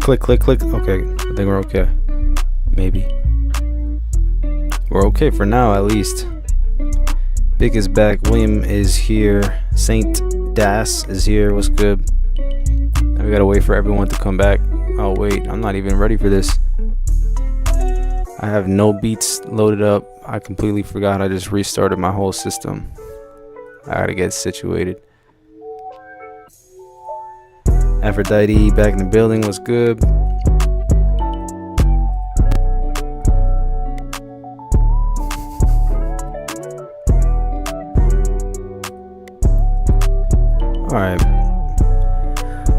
Click, click, click. Okay, I think we're okay. Maybe. We're okay for now, at least. Big is back. William is here. Saint Das is here. What's good? Now we gotta wait for everyone to come back. Oh, wait. I'm not even ready for this. I have no beats loaded up. I completely forgot. I just restarted my whole system. I gotta get situated. Aphrodite back in the building. What's good? Alright.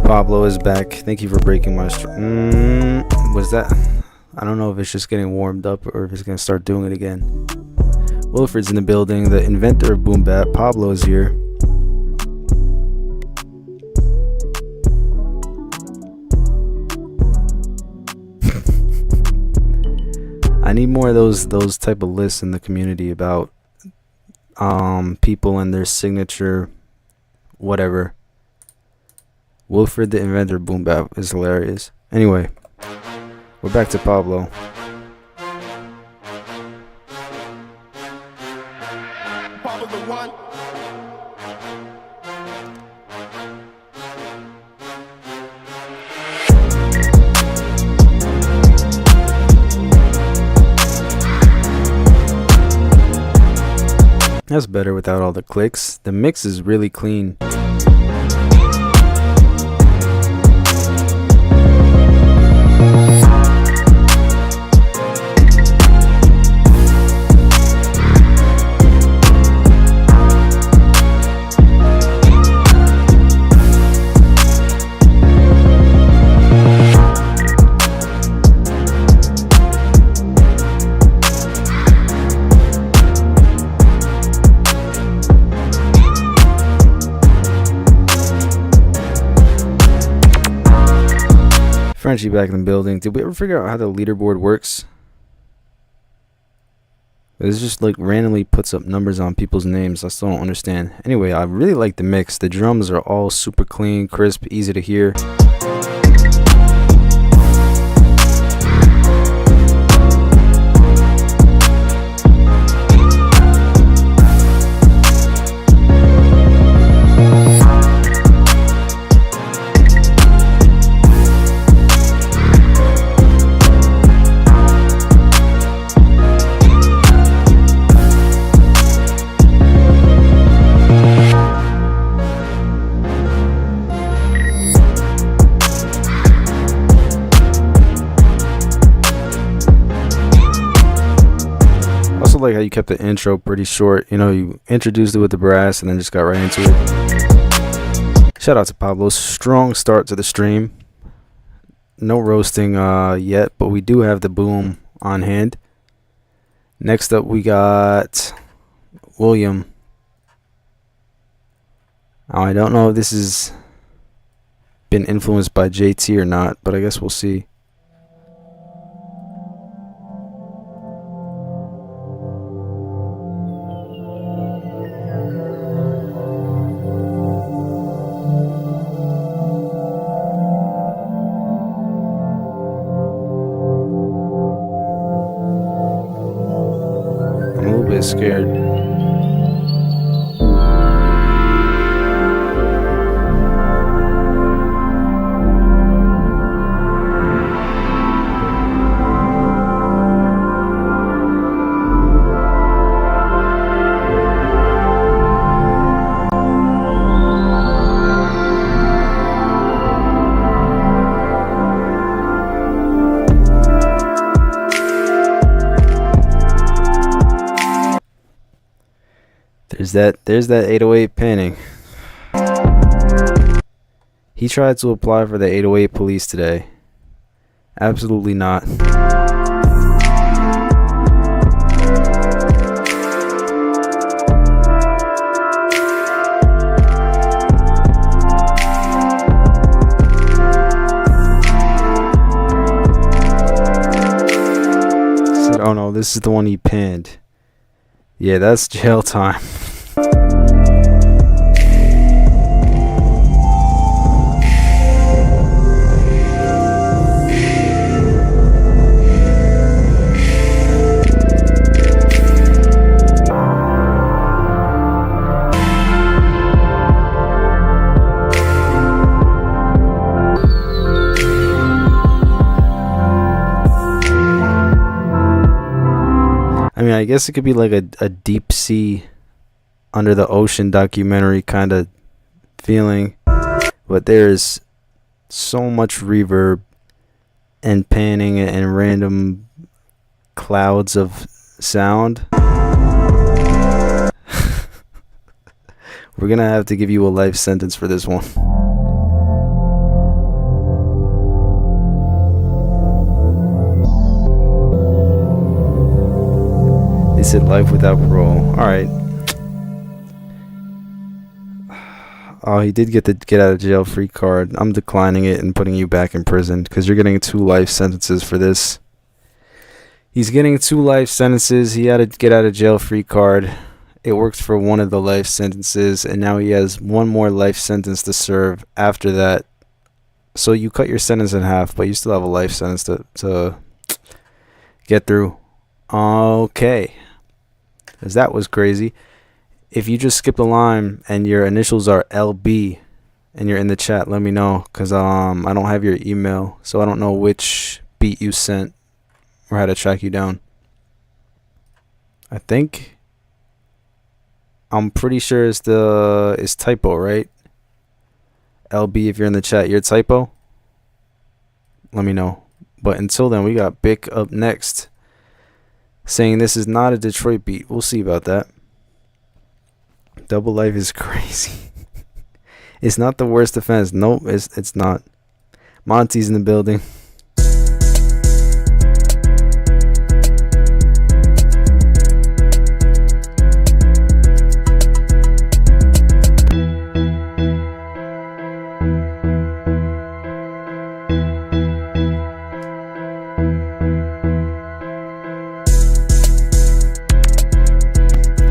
Pablo is back. Thank you for breaking my was that? I don't know if it's just getting warmed up or if it's gonna start doing it again. Wilfred's in the building. The inventor of Boom Bap. Pablo is here. I need more of those type of lists in the community about people and their signature whatever. Wilfred the inventor of Boom Bap is hilarious. Anyway, we're back to Pablo. Pablo the one. That's better without all the clicks. The mix is really clean. Frenchie back in the building. Did we ever figure out how the leaderboard works? It just like randomly puts up numbers on people's names. I still don't understand. Anyway, I really like the mix. The drums are all super clean, crisp, easy to hear. Like how you kept the intro pretty short. You know, you introduced it with the brass and then just got right into it. Shout out to Pablo. Strong start to the stream. No roasting yet, but we do have the boom on hand. Next up we got William. Now, I don't know if this has been influenced by JT or not, but I guess we'll see. Scared. There's that 808 panning. He tried to apply for the 808 police today. Absolutely not. Said, oh no, this is the one he panned. Yeah, that's jail time. I mean, I guess it could be like a deep sea, under the ocean documentary kind of feeling, but there's so much reverb and panning and random clouds of sound. We're gonna have to give you a life sentence for this one. They said life without parole. Alright. Oh, he did get the get out of jail free card. I'm declining it and putting you back in prison because you're getting 2 life sentences for this. He's getting 2 life sentences. He had a get out of jail free card. It worked for one of the life sentences, and now he has 1 more life sentence to serve after that. So you cut your sentence in half, but you still have a life sentence to get through. Okay. Because that was crazy. If you just skipped a line and your initials are LB and you're in the chat, let me know, because I don't have your email, so I don't know which beat you sent or how to track you down. I'm pretty sure it's typo, right? LB, if you're in the chat, you're typo. Let me know. But until then, we got Bick up next, saying this is not a Detroit beat. We'll see about that. Double life is crazy. It's not the worst offense. Nope, it's not. Monty's in the building.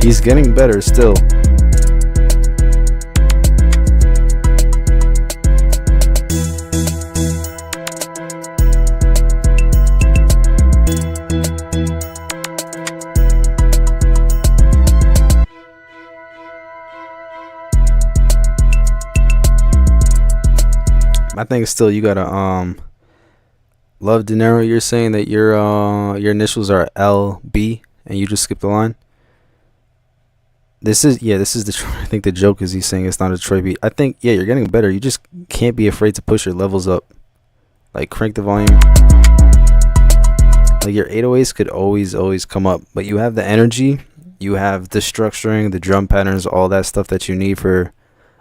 He's getting better still. I think still you gotta Love De Niro, you're saying that your initials are LB and you just skipped the line. This is Detroit. I think the joke is he's saying it's not a Detroit beat. I think you're getting better. You just can't be afraid to push your levels up. Like crank the volume. Like your 808s could always come up, but you have the energy, you have the structuring, the drum patterns, all that stuff that you need for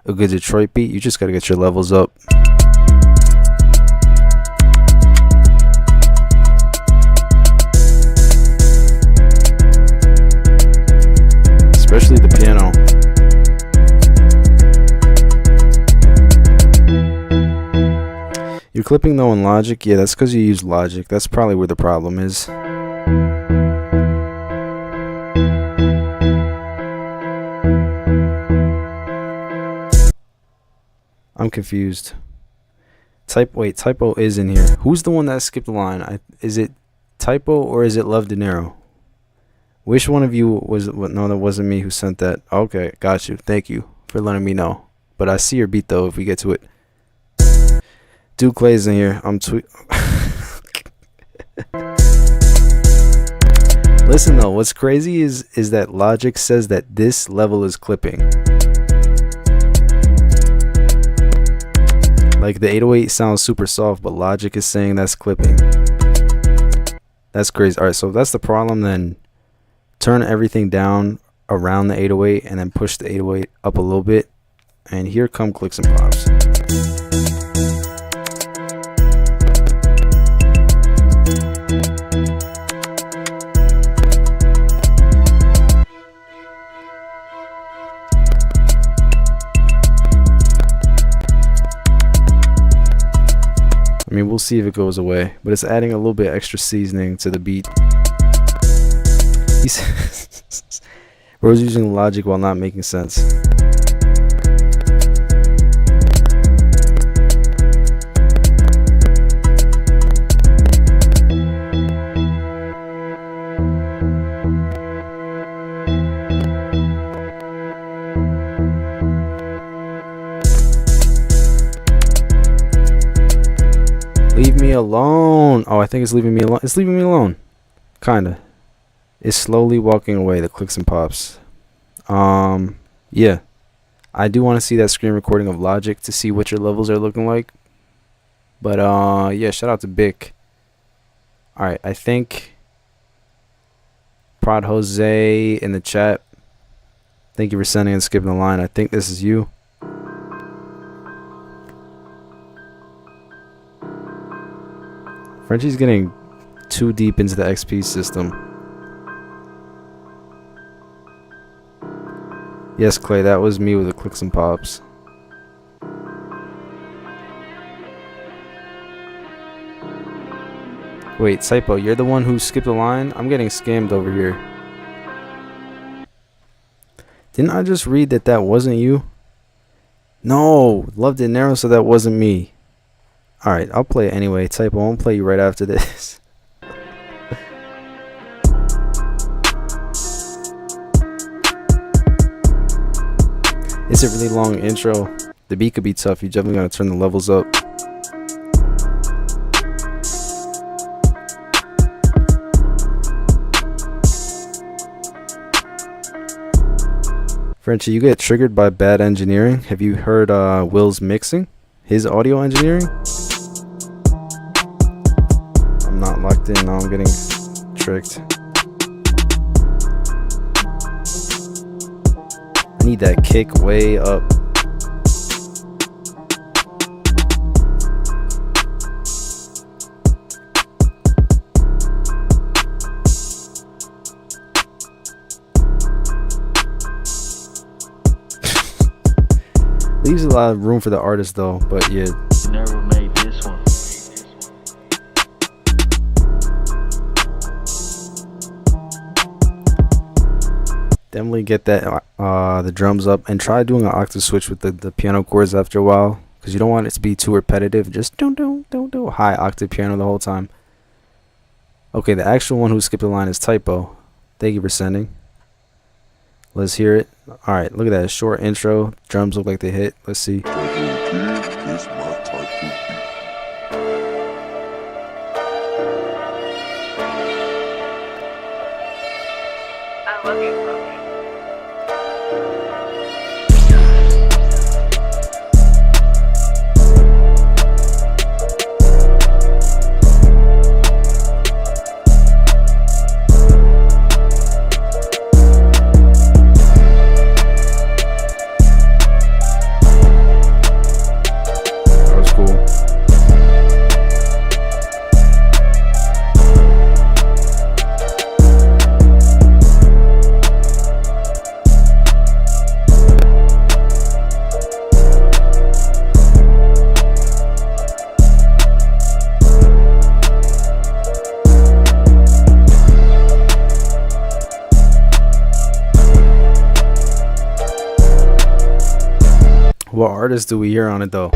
a good Detroit beat. You just gotta get your levels up. Especially the piano. You're clipping though in Logic? Yeah, that's because you use Logic. That's probably where the problem is. I'm confused. Typo is in here. Who's the one that skipped the line? Is it Typo or is it Love De Niro? Which one of you was it? No, that wasn't me who sent that. Okay, got you. Thank you for letting me know. But I see your beat though if we get to it. Duke Clay's in here. I'm Listen though, what's crazy is that Logic says that this level is clipping. Like the 808 sounds super soft, but Logic is saying that's clipping. That's crazy. Alright, so if that's the problem, then turn everything down around the 808 and then push the 808 up a little bit. And here come clicks and pops. I mean, we'll see if it goes away, but it's adding a little bit extra seasoning to the beat. He says, Bro's using Logic while not making sense. Leave me alone. Oh, I think it's leaving me alone. It's leaving me alone. Kinda. It's slowly walking away, the clicks and pops. Yeah. I do want to see that screen recording of Logic to see what your levels are looking like. But yeah, shout out to Bic. Alright, I think Prod Jose in the chat. Thank you for sending and skipping the line. I think this is you. Frenchie's getting too deep into the XP system. Yes, Clay, that was me with the clicks and pops. Wait, Typo, you're the one who skipped the line? I'm getting scammed over here. Didn't I just read that that wasn't you? No, Love Dinero, so that wasn't me. Alright, I'll play it anyway. Typo, I'll play you right after this. It's a really long intro. The beat could be tough. You definitely gotta turn the levels up. Frenchie, you get triggered by bad engineering. Have you heard Will's mixing? His audio engineering? I'm not locked in. Now I'm getting tricked. I need that kick way up. Leaves a lot of room for the artist though, but yeah. Never made this one. Definitely get that the drums up and try doing an octave switch with the piano chords after a while, because you don't want it to be too repetitive. Just don't high octave piano the whole time. Okay, the actual one who skipped the line is Typo. Thank you for sending. Let's hear it. Alright, look at that short intro. Drums look like they hit. Let's see. I love you, Chloe. What artist do we hear on it though?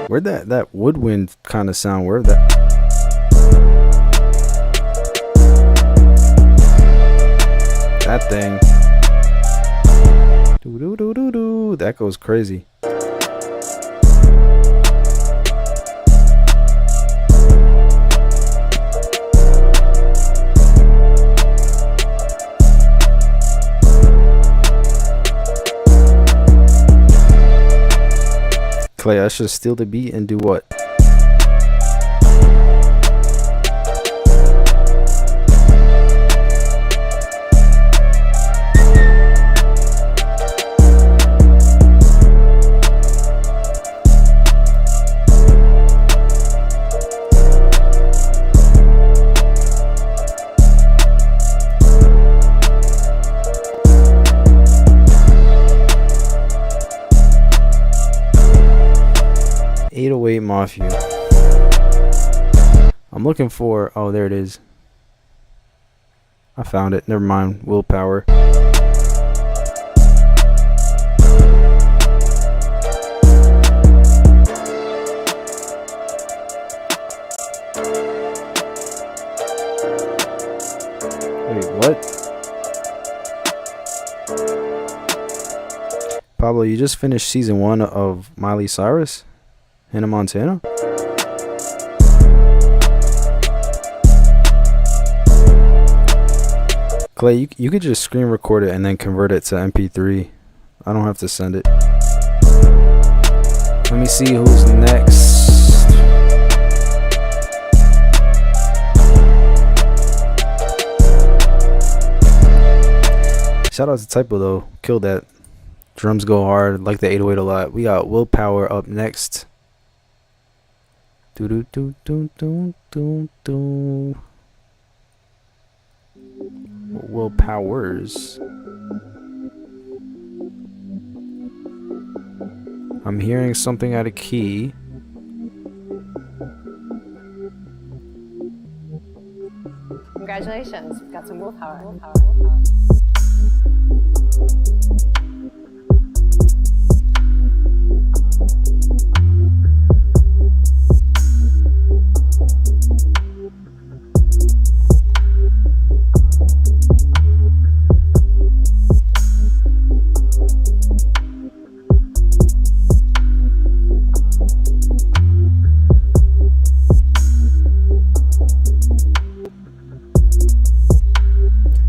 Where'd that woodwind kind of sound? Where'd that? That thing. Doo doo doo doo doo. That goes crazy. Clay, I should steal the beat and do what? Mafia. I'm looking for, oh, there it is. I found it. Never mind. Willpower. Wait, what? Pablo, you just finished season 1 of Miley Cyrus, Hannah Montana. Clay, you could just screen record it and then convert it to MP3. I don't have to send it. Let me see who's next. Shout out to Typo though. Killed that. Drums go hard. Like the 808 a lot. We got Willpower up next. Do do do do do do do. Willpowers. I'm hearing something out of key. Congratulations, we've got some willpower.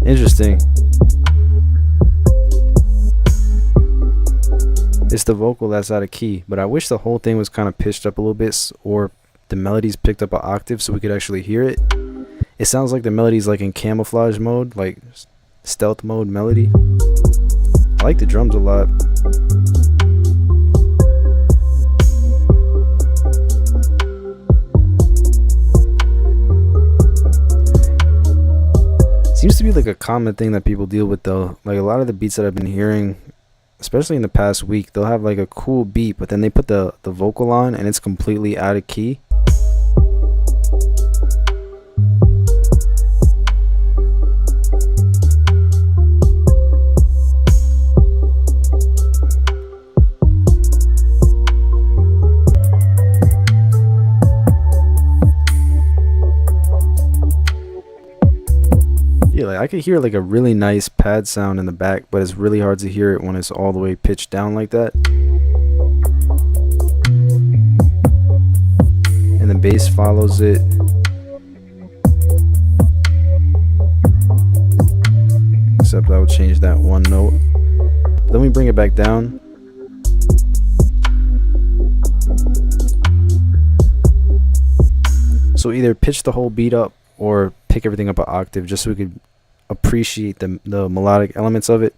Interesting. It's the vocal that's out of key, but I wish the whole thing was kind of pitched up a little bit, or the melodies picked up an octave so we could actually hear it. It sounds like the melody's like in camouflage mode, like stealth mode melody. I like the drums a lot. Seems to be like a common thing that people deal with though. Like a lot of the beats that I've been hearing, especially in the past week, they'll have like a cool beat, but then they put the vocal on and it's completely out of key. Yeah, like I could hear like a really nice pad sound in the back, but it's really hard to hear it when it's all the way pitched down like that. And the bass follows it. Except I would change that one note. Then we bring it back down. So either pitch the whole beat up or pick everything up an octave just so we could appreciate the melodic elements of it,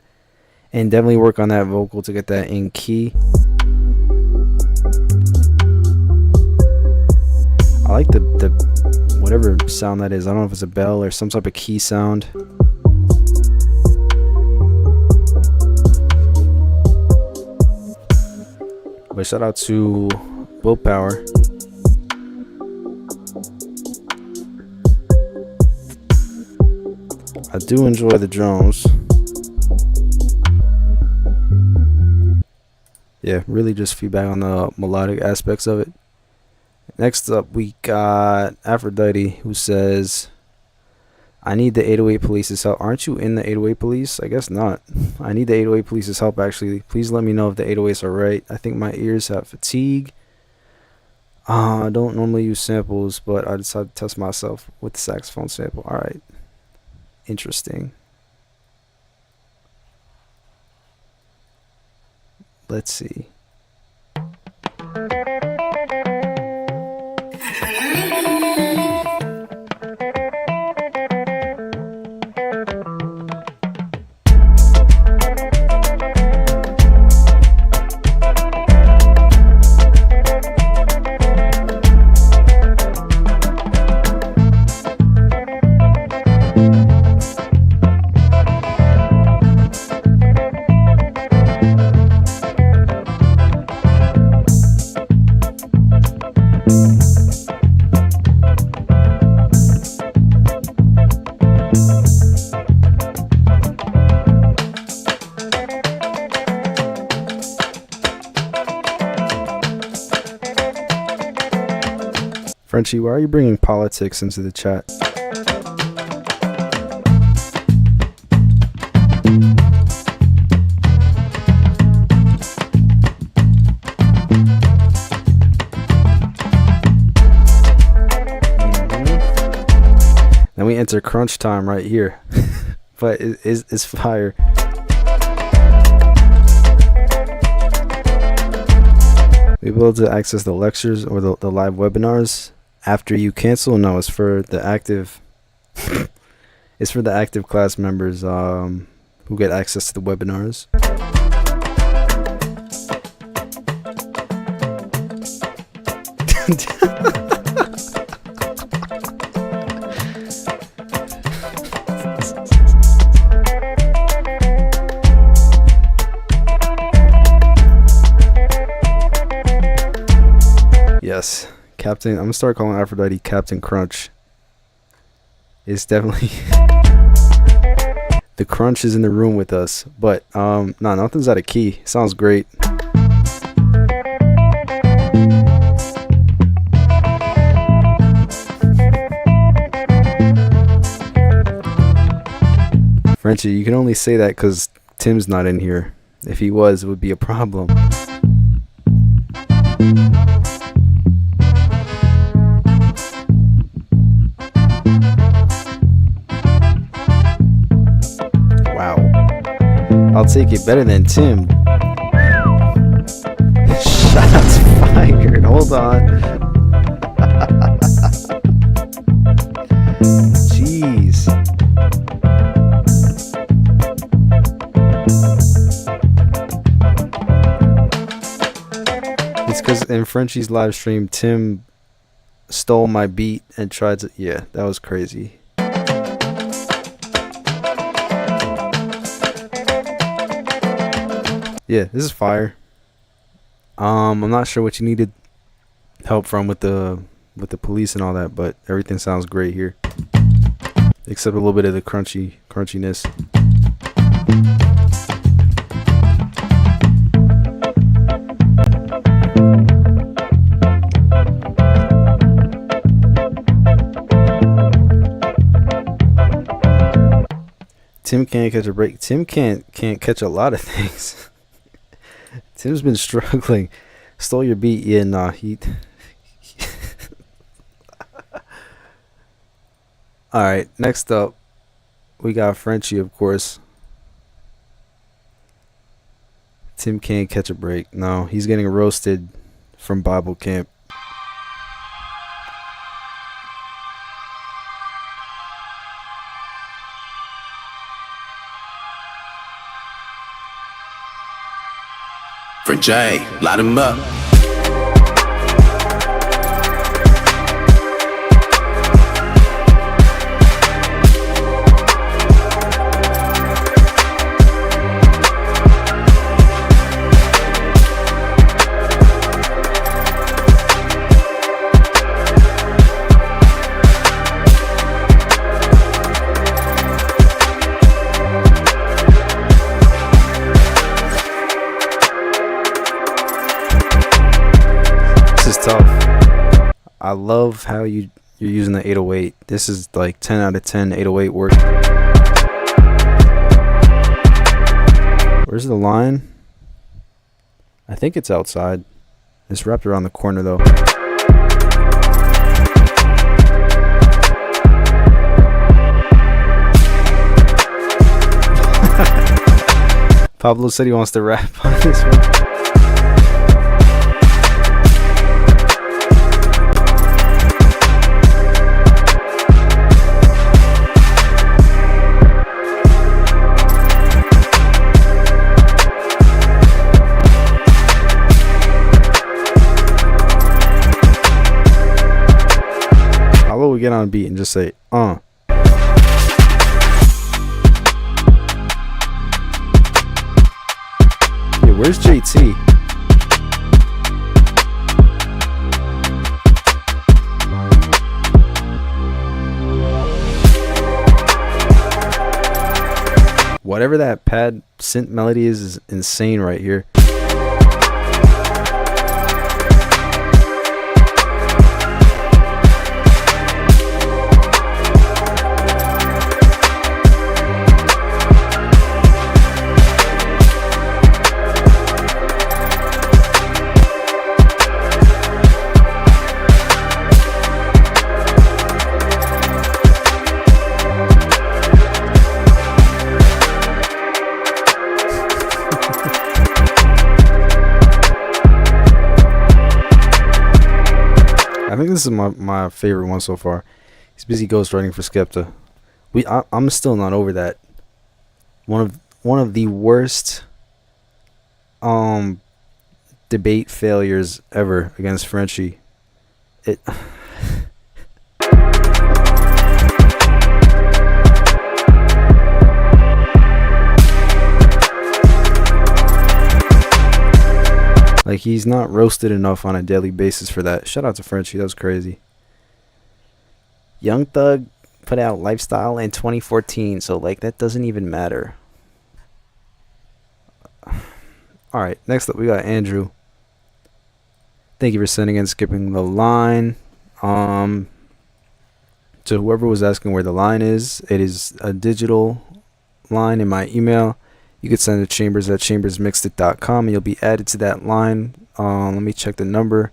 and definitely work on that vocal to get that in key. I like the whatever sound that is. I don't know if it's a bell or some type of key sound. But shout out to Willpower. I do enjoy the drums. Yeah, really just feedback on the melodic aspects of it. Next up, we got Aphrodite, who says, I need the 808 Police's help. Aren't you in the 808 Police? I guess not. I need the 808 Police's help, actually. Please let me know if the 808s are right. I think my ears have fatigue. I don't normally use samples, but I decided to test myself with the saxophone sample. All right. Interesting. Let's see. Frenchie, why are you bringing politics into the chat? we enter crunch time right here. But it's fire. We'll be able to access the lectures or the live webinars after you cancel. No, it's for the active. It's for the active class members who get access to the webinars. Yes, Captain. I'm gonna start calling Aphrodite Captain Crunch. It's definitely the crunch is in the room with us, but no, nothing's out of key. Sounds great. Frenchie, you can only say that because Tim's not in here. If he was, it would be a problem. I'll take it better than Tim. Shots fired. Hold on. Jeez. It's because in Frenchie's live stream, Tim stole my beat and tried to. Yeah, that was crazy. Yeah, this is fire. I'm not sure what you needed help from with the police and all that, but everything sounds great here, except a little bit of the crunchiness. Tim can't catch a break. Tim can't catch a lot of things. Tim's been struggling. Stole your beat. Yeah, nah, he Alright, next up we got Frenchie, of course. Tim can't catch a break. No, he's getting roasted from Bible camp. For Jay, light him up. Tough. I love how you're using the 808. This is like 10 out of 10 808 work. Where's the line? I think it's outside. It's wrapped around the corner though. Pablo said he wants to rap on this one. We get on a beat and just say Yeah, where's JT? Whatever that pad synth melody is insane right here. this is my favorite one so far. He's busy ghostwriting for Skepta. I'm still not over that. One of the worst debate failures ever against Frenchie. It like, he's not roasted enough on a daily basis for that. Shout out to Frenchie, that was crazy. Young Thug put out Lifestyle in 2014, so like that doesn't even matter. Alright, next up we got Andrew. Thank you for sending in Skipping the Line. To whoever was asking where the line is, it is a digital line in my email. You can send it to Chambers at ChambersMixedIt.com and you'll be added to that line. Let me check the number.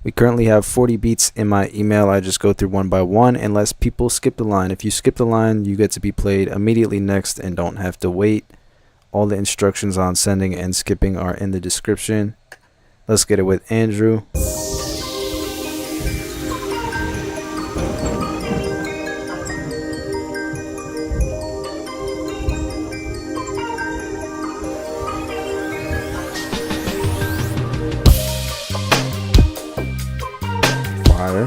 We currently have 40 beats in my email. I just go through one by one unless people skip the line. If you skip the line, you get to be played immediately next and don't have to wait. All the instructions on sending and skipping are in the description. Let's get it with Andrew. Fire.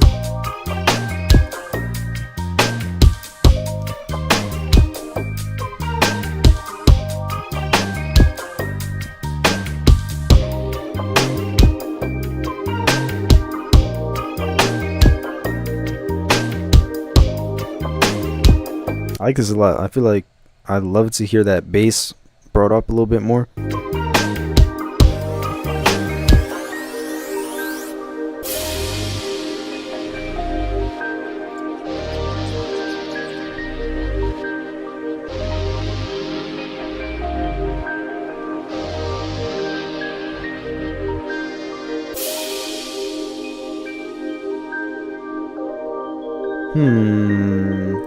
I like this a lot. I feel like I'd love to hear that bass brought up a little bit more.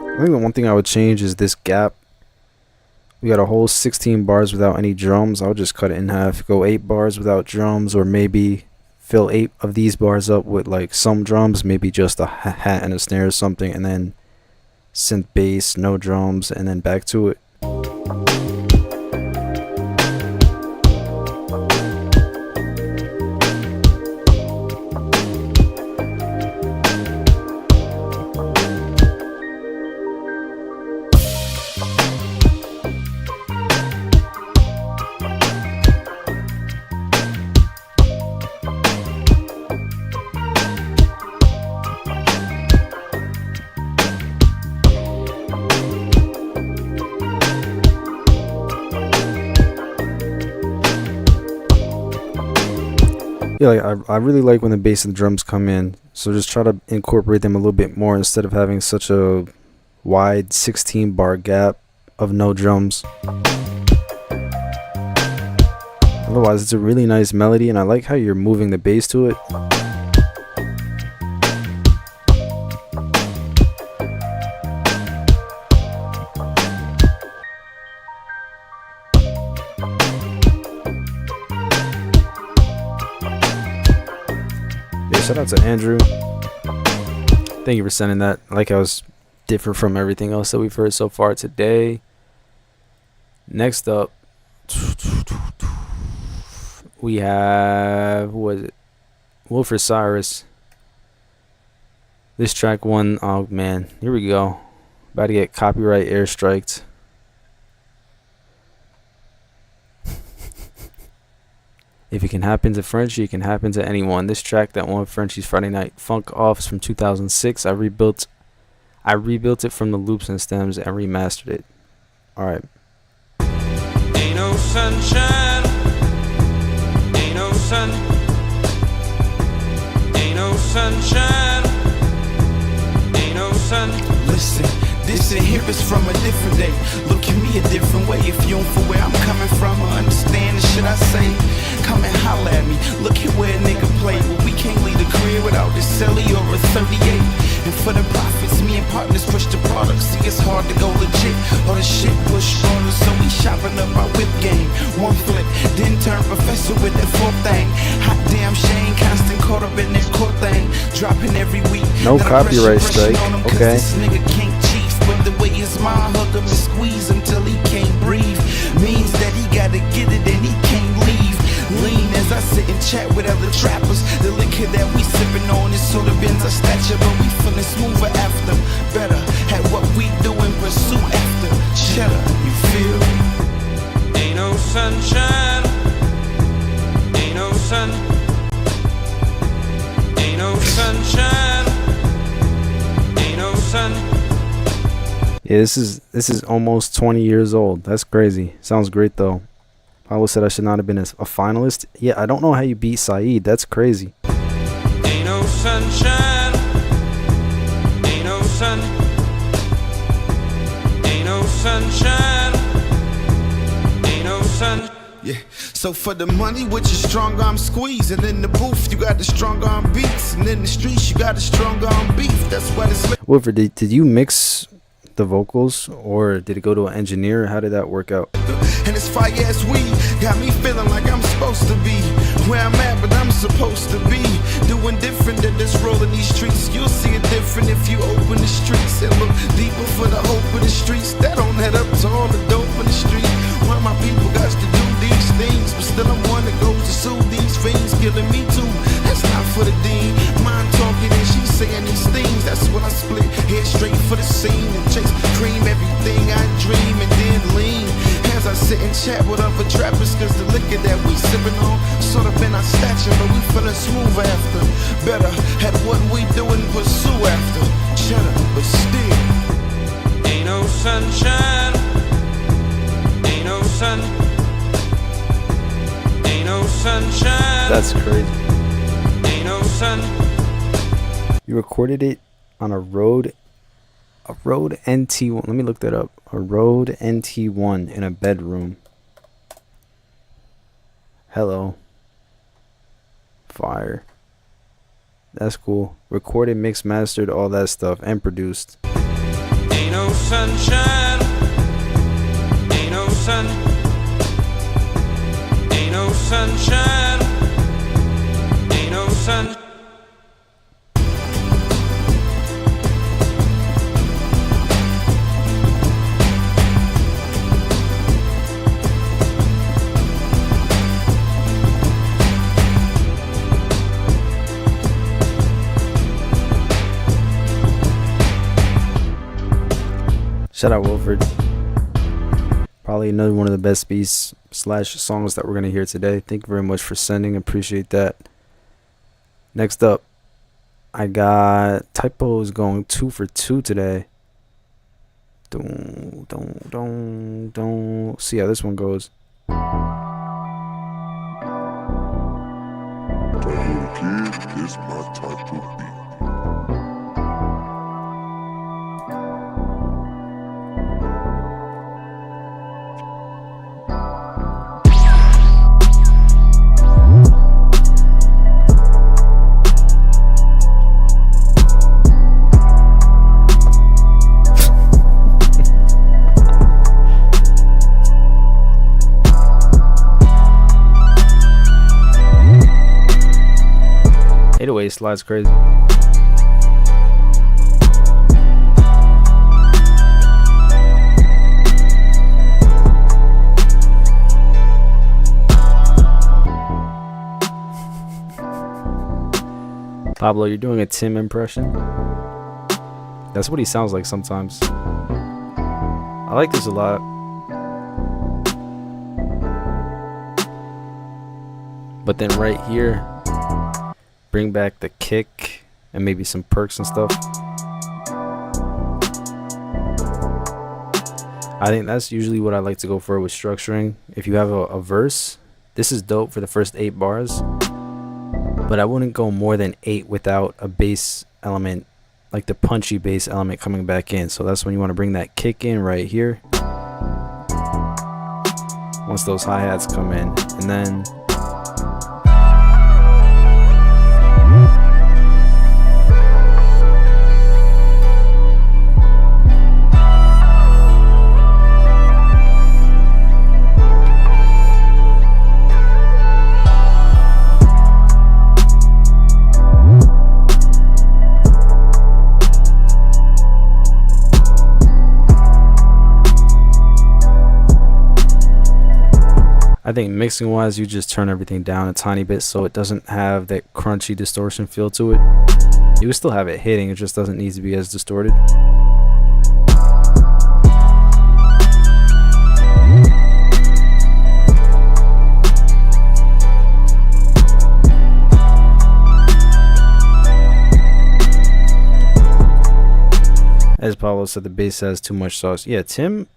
I think the one thing I would change is this gap. We got a whole 16 bars without any drums. I would just cut it in half. Go 8 bars without drums, or maybe fill 8 of these bars up with like some drums, maybe just a hat and a snare or something, and then synth bass, no drums, and then back to it. Yeah, like, I really like when the bass and the drums come in, so just try to incorporate them a little bit more instead of having such a wide 16 bar gap of no drums. Otherwise, it's a really nice melody, and I like how you're moving the bass to it. Shout out to Andrew. Thank you for sending that. I like how it's different from everything else that we've heard so far today. Next up, we have, who was it? Wilfred Cyrus. This track won. Oh man, here we go. About to get copyright airstriked. If it can happen to Frenchie, it can happen to anyone. This track that won Frenchie's Friday Night Funk Offs from 2006. I rebuilt it from the loops and stems and remastered it. All right. Ain't no sunshine. Ain't no sun. Ain't no sunshine. Ain't no sun. Listen, this in here is from a different day. Look at me a different way. If you don't feel where I'm coming from or understand the shit I say, come and holler at me. Look at where a nigga play. But we can't leave the crib without this celly or a 38. And for the profits, me and partners push the product. See, it's hard to go legit, or the shit was stronger. So we shopping up our whip game. One flip, then turn professor with that fourth thing. Hot damn Shane, constant caught up in that court thing, dropping every week. No Now the copyright pressure strike. on him 'cause Okay. This nigga can't chief, but the way his mind hug him and squeeze him till he can't breathe means that he gotta get it and he can't leave. Lean as I sit and chat with other trappers. The liquor that we sipping on is sort of bends our stature, but we feeling smoother after. Better at what we do and pursue after. Cheddar, you feel? Ain't no sunshine, ain't no sun, ain't no sunshine, ain't no sun. Yeah, this is almost 20 years old. That's crazy. Sounds great though. Paulo said I should not have been a finalist. Yeah, I don't know how you beat Saeed. That's crazy. Ain't no sunshine, ain't no sun, ain't no sunshine, ain't no sun. Yeah, so for the money with your strong arm squeeze, and in the booth you got the strong arm beats, and in the streets you got the strong arm beef. That's why it's Wilfred, did you mix the vocals or did it go to an engineer? How did that work out? and it's fire as weed. Got me feeling like I'm supposed to be where I'm at, but I'm supposed to be doing different than this rolling these streets. You'll see it different if you open the streets and look deeper for the hope of the streets. That don't head up to all the dope in the street. Why my people got to do these things, but still I'm one that goes to sue these fiends, killing me too. That's not for the dean. Mind talking and she saying these things. That's when I split head straight for the scene and chase cream everything I dream and then lean as I sit and chat with other trappers, cause the liquor that we sipping on sort of been our stature, but we feeling smooth after. Better at what we do and pursue after. Cheddar, but still Ain't no sunshine, ain't no sun, ain't no sunshine. That's crazy. Ain't no sun. You recorded it on a Rode NT1. Let me look that up. A Rode NT1 in a bedroom. Hello. Fire. That's cool. Recorded, mixed, mastered, all that stuff, and produced. Ain't no sunshine, ain't no sun, ain't no sunshine, ain't no sun. Shout out Wilfred. Probably another one of the best beats / songs that we're going to hear today. Thank you very much for sending. Appreciate that. Next up, I got Typo's going 2 for 2 today. Don't. See how this one goes. Kid is my type of beat. Away slides crazy. Pablo, you're doing a Tim impression? That's what he sounds like sometimes. I like this a lot. But then right here, bring back the kick and maybe some perks and stuff. I think that's usually what I like to go for with structuring. If you have a verse, this is dope for the first 8 bars, but I wouldn't go more than 8 without a bass element, like the punchy bass element coming back in. So that's when you want to bring that kick in right here once those hi-hats come in, and then think mixing wise, you just turn everything down a tiny bit so it doesn't have that crunchy distortion feel to it. You can still have it hitting, it just doesn't need to be as distorted. As Paulo said, the bass has too much sauce. Yeah, Tim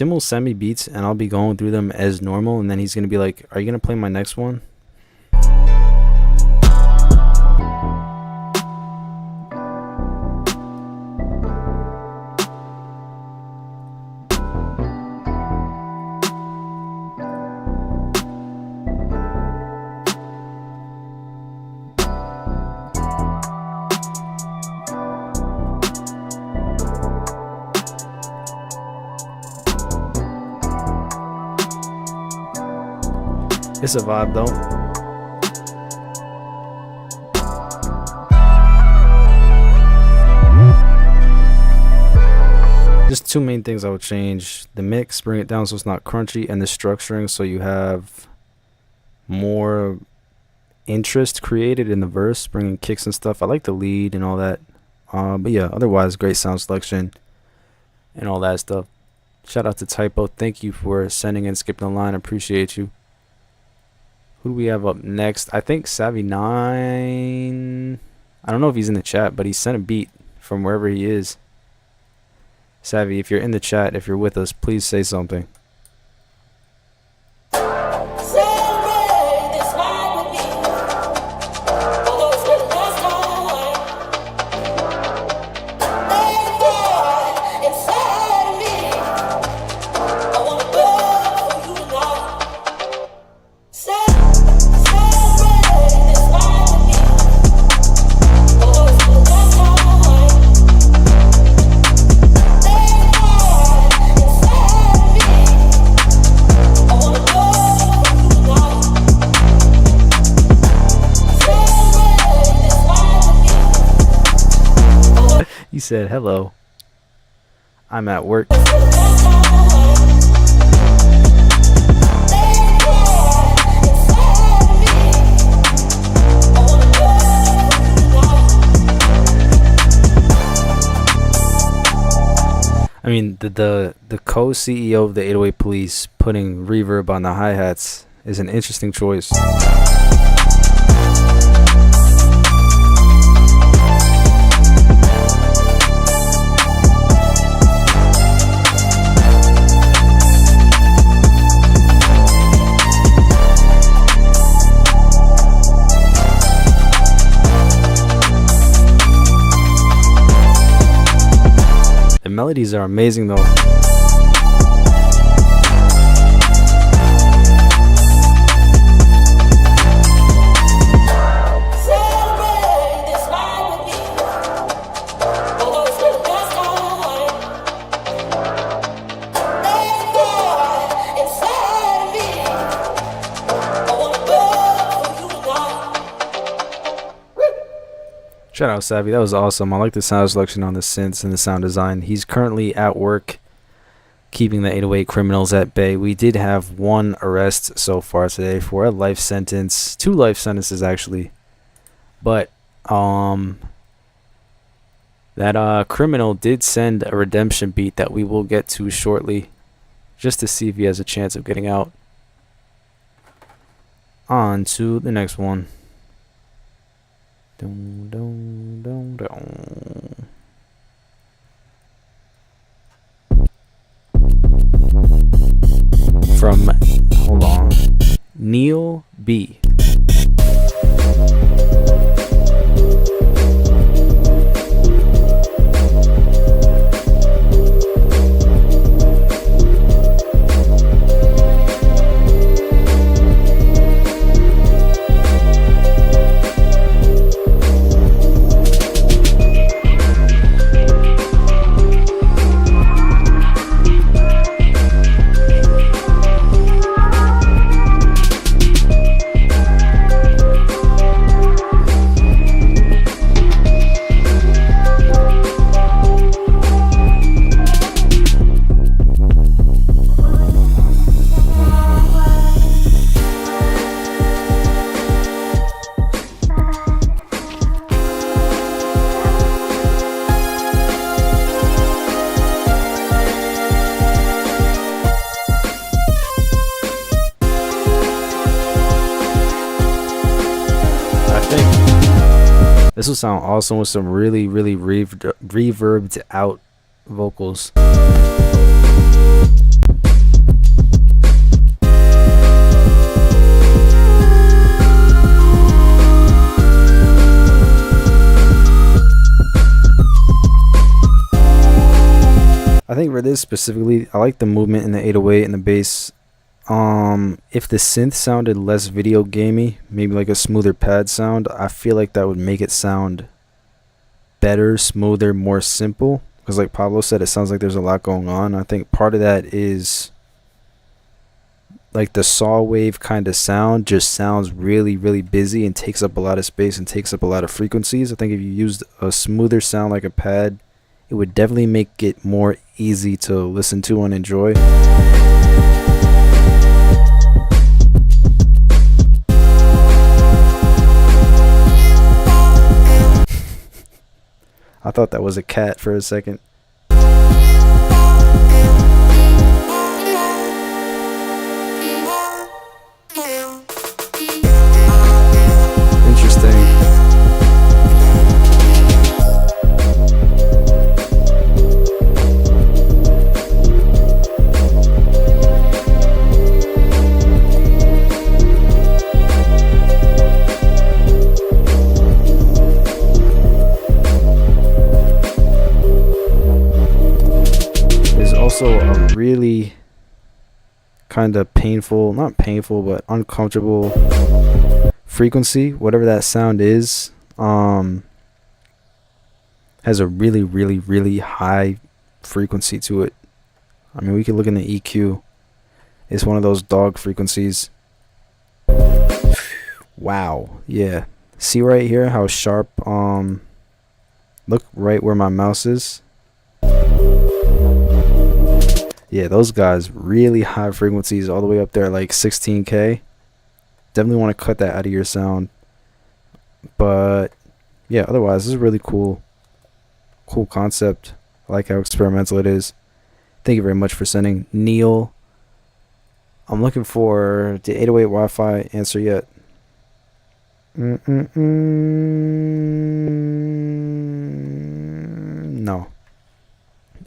will send me beats and I'll be going through them as normal, and then he's gonna be like, are you gonna play my next one? It's a vibe though. Just two main things I would change: the mix, bring it down so it's not crunchy, and the structuring so you have more interest created in the verse, bringing kicks and stuff. I like the lead and all that, but yeah, otherwise great sound selection and all that stuff. Shout out to Typo, thank you for sending and skipping the line, appreciate you. Who do we have up next? I think Savvy9. I don't know if he's in the chat, but he sent a beat from wherever he is. Savvy, if you're in the chat, if you're with us, please say something. He said, hello, I'm at work. I mean, the co-CEO of the 808 Police putting reverb on the hi-hats is an interesting choice. The melodies are amazing though. Shout out Savvy, that was awesome. I like the sound selection on the synths and the sound design. He's currently at work keeping the 808 criminals at bay. We did have one arrest so far today for a life sentence, 2 life sentences actually. But that criminal did send a redemption beat that we will get to shortly, just to see if he has a chance of getting out. On to the next one. Dun, dun, dun, dun. From, hold on, Neil B. This will sound awesome with some really, really reverbed out vocals. I think for this specifically, I like the movement in the 808 and the bass. If the synth sounded less video gamey, maybe like a smoother pad sound, I feel like that would make it sound better, smoother, more simple. Because like Pablo said, it sounds like there's a lot going on. I think part of that is like the saw wave kind of sound just sounds really, really busy and takes up a lot of space and takes up a lot of frequencies. I think if you used a smoother sound like a pad, it would definitely make it more easy to listen to and enjoy. I thought that was a cat for a second. Interesting. Also a really kind of painful, not painful, but uncomfortable frequency, whatever that sound is, has a really, really, really high frequency to it. I mean, we could look in the EQ. It's one of those dog frequencies. Wow. Yeah. See right here how sharp, look right where my mouse is. Yeah, those guys, really high frequencies all the way up there, like 16K. Definitely want to cut that out of your sound. But yeah, otherwise, this is a really cool concept. I like how experimental it is. Thank you very much for sending. Neil, I'm looking for the 808 Wi-Fi answer yet. No.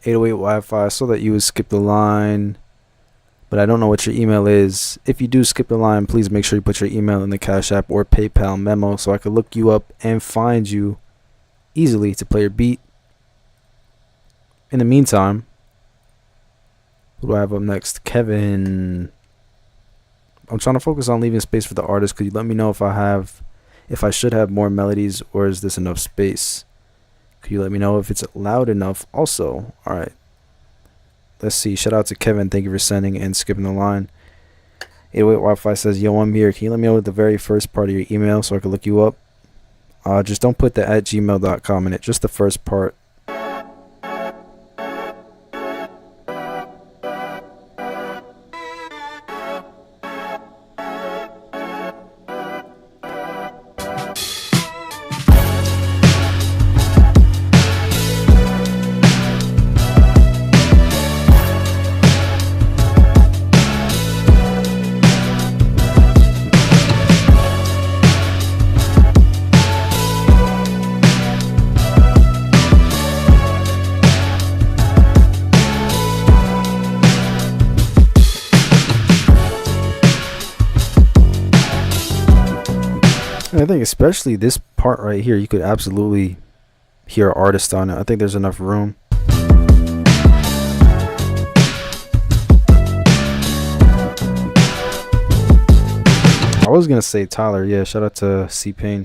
808 Wi-Fi. I saw that you would skip the line, but I don't know what your email is. If you do skip the line, please make sure you put your email in the Cash App or PayPal memo so I could look you up and find you easily to play your beat. In the meantime, who do I have up next? Kevin. I'm trying to focus on leaving space for the artist. Could you let me know if I should have more melodies, or is this enough space? Could you let me know if it's loud enough also? All right. Let's see. Shout out to Kevin. Thank you for sending and skipping the line. 808 Wi-Fi says, yo, I'm here. Can you let me know the very first part of your email so I can look you up? Just don't put the @gmail.com in it. Just the first part. I think especially this part right here, you could absolutely hear an artist on it. I think there's enough room. I was gonna say Tyler. Yeah, shout out to C-Pain.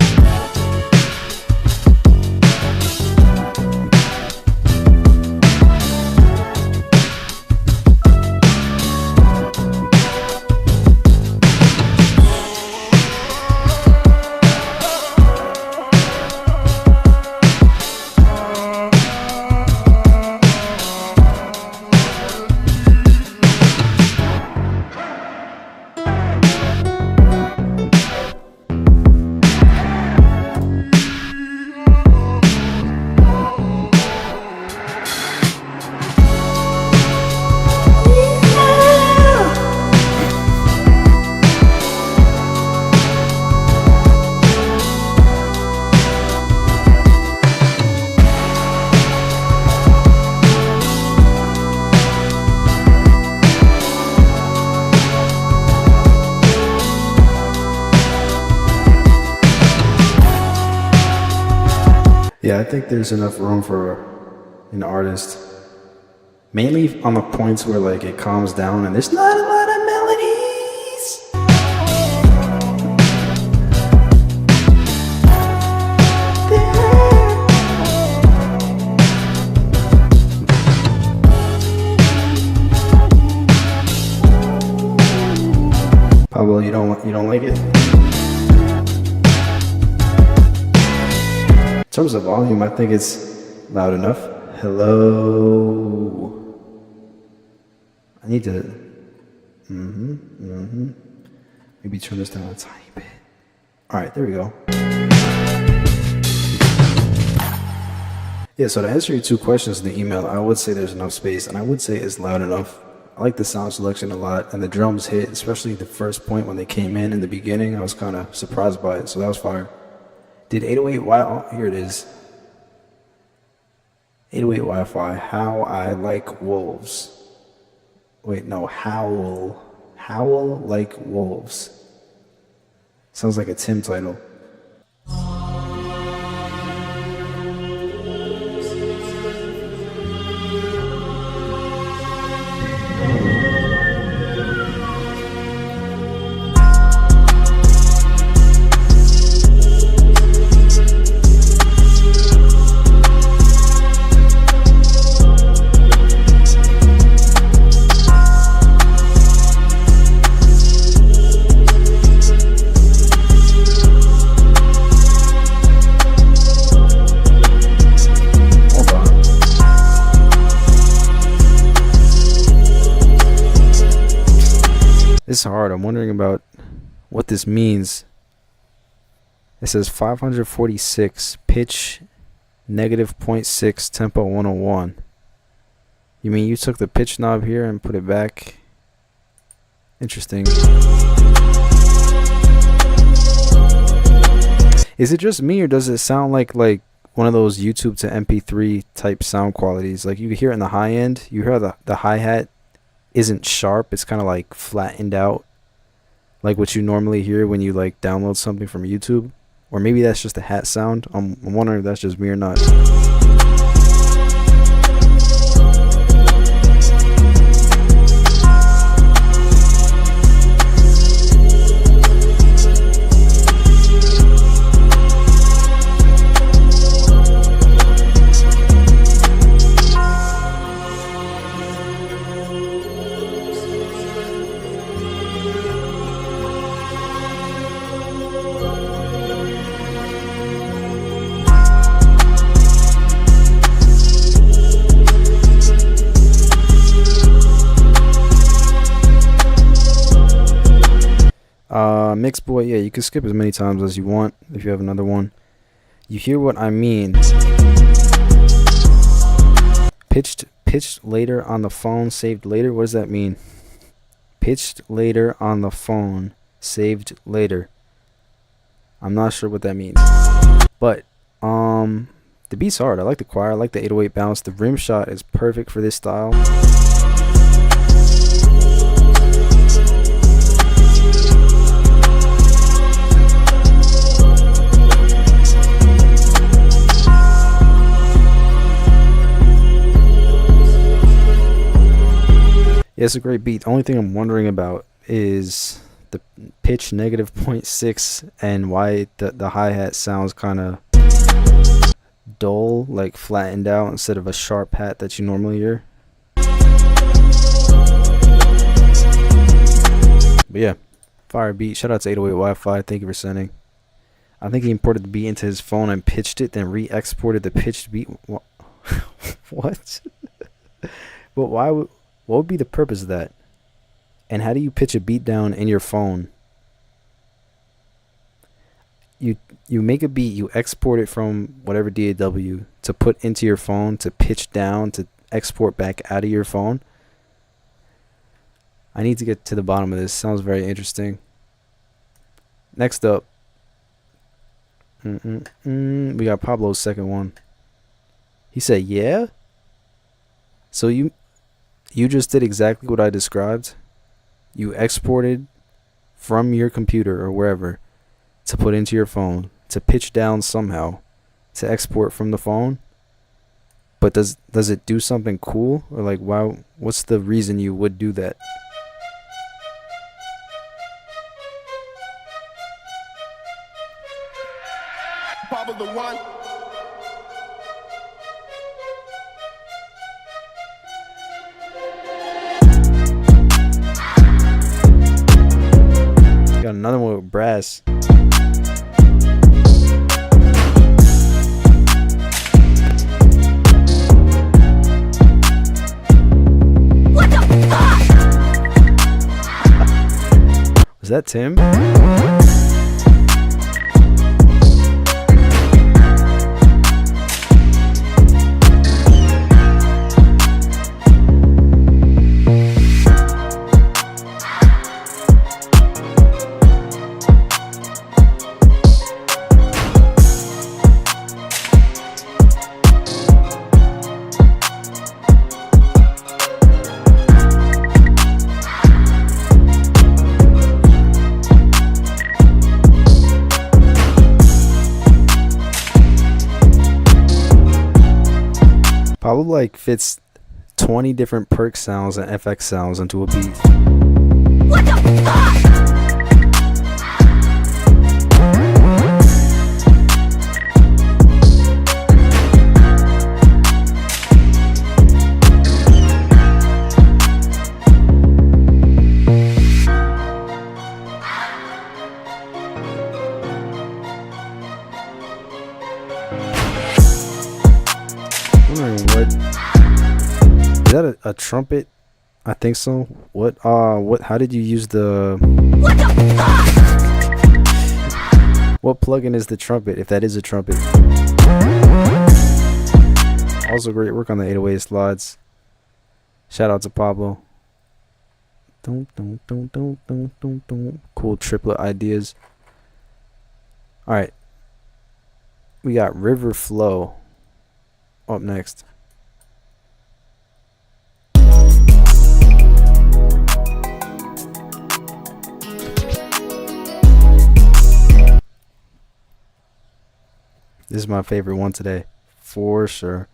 Yeah, I think there's enough room for an artist. Mainly on the points where like it calms down and there's not a lot of melodies. Pablo, you don't like it? In terms of volume, I think it's loud enough. Hello. I need to. Maybe turn this down a tiny bit. All right, there we go. Yeah, so to answer your two questions in the email, I would say there's enough space, and I would say it's loud enough. I like the sound selection a lot, and the drums hit, especially the first point when they came in the beginning. I was kind of surprised by it, so that was fire. Did 808 Wi-Fi? Oh, here it is. 808 Wi-Fi. How I Like Wolves. Wait, no, Howl. Howl Like Wolves. Sounds like a Tim title. It's hard. I'm wondering about what this means. It says 546 pitch negative 0.6 tempo 101. You mean you took the pitch knob here and put it back? Interesting. Is it just me, or does it sound like one of those YouTube to MP3 type sound qualities? Like you hear it in the high end, you hear the hi-hat isn't sharp, it's kind of like flattened out, like what you normally hear when you like download something from YouTube. Or maybe that's just a hat sound. I'm wondering if that's just me or not. Mixed boy, yeah, you can skip as many times as you want if you have another one. You hear what I mean. Pitched later on the phone, saved later. What does that mean? Pitched later on the phone, saved later. I'm not sure what that means. But the beat's hard. I like the choir, I like the 808 bounce. The rim shot is perfect for this style. Yeah, it's a great beat. The only thing I'm wondering about is the pitch negative 0.6 and why the hi-hat sounds kind of dull, like flattened out instead of a sharp hat that you normally hear. But yeah, fire beat. Shout out to 808 Wi-Fi. Thank you for sending. I think he imported the beat into his phone and pitched it, then re-exported the pitched beat. What? But why would... What would be the purpose of that? And how do you pitch a beat down in your phone? You make a beat, you export it from whatever DAW to put into your phone, to pitch down, to export back out of your phone. I need to get to the bottom of this. Sounds very interesting. Next up, we got Pablo's second one. He said, yeah? So you just did exactly what I described. You exported from your computer or wherever to put into your phone, to pitch down somehow, to export from the phone. But does it do something cool, or like what's the reason you would do that? Pablo the One. Got another one with brass. What the fuck? Was that Tim? Pablo like fits 20 different perk sounds and FX sounds into a beat. What the fuck? Wondering what is that a trumpet? I think so. What how did you use the What the fuck? what plugin is the trumpet, if that is a trumpet? Also great work on the 808 slides. Shout out to Pablo. Cool triplet ideas. Alright. We got River Flow up next. This is my favorite one today, for sure.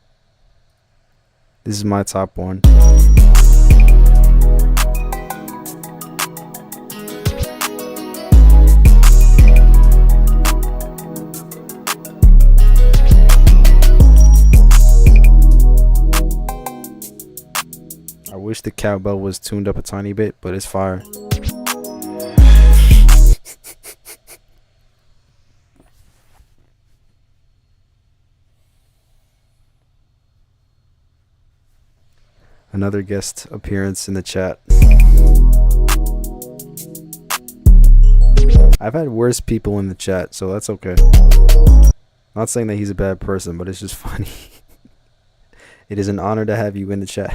This is my top one. I wish the cowbell was tuned up a tiny bit, but it's fire. Another guest appearance in the chat. I've had worse people in the chat, so that's okay. Not saying that he's a bad person, but it's just funny. It is an honor to have you in the chat.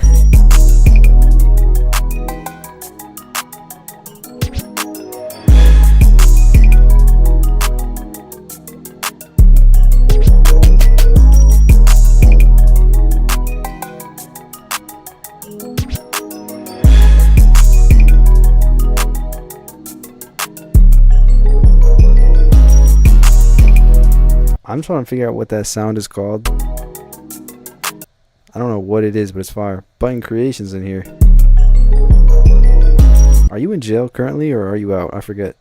I'm trying to figure out what that sound is called. I don't know what it is, but it's fire. Button Creations in here. Are you in jail currently, or are you out? I forget.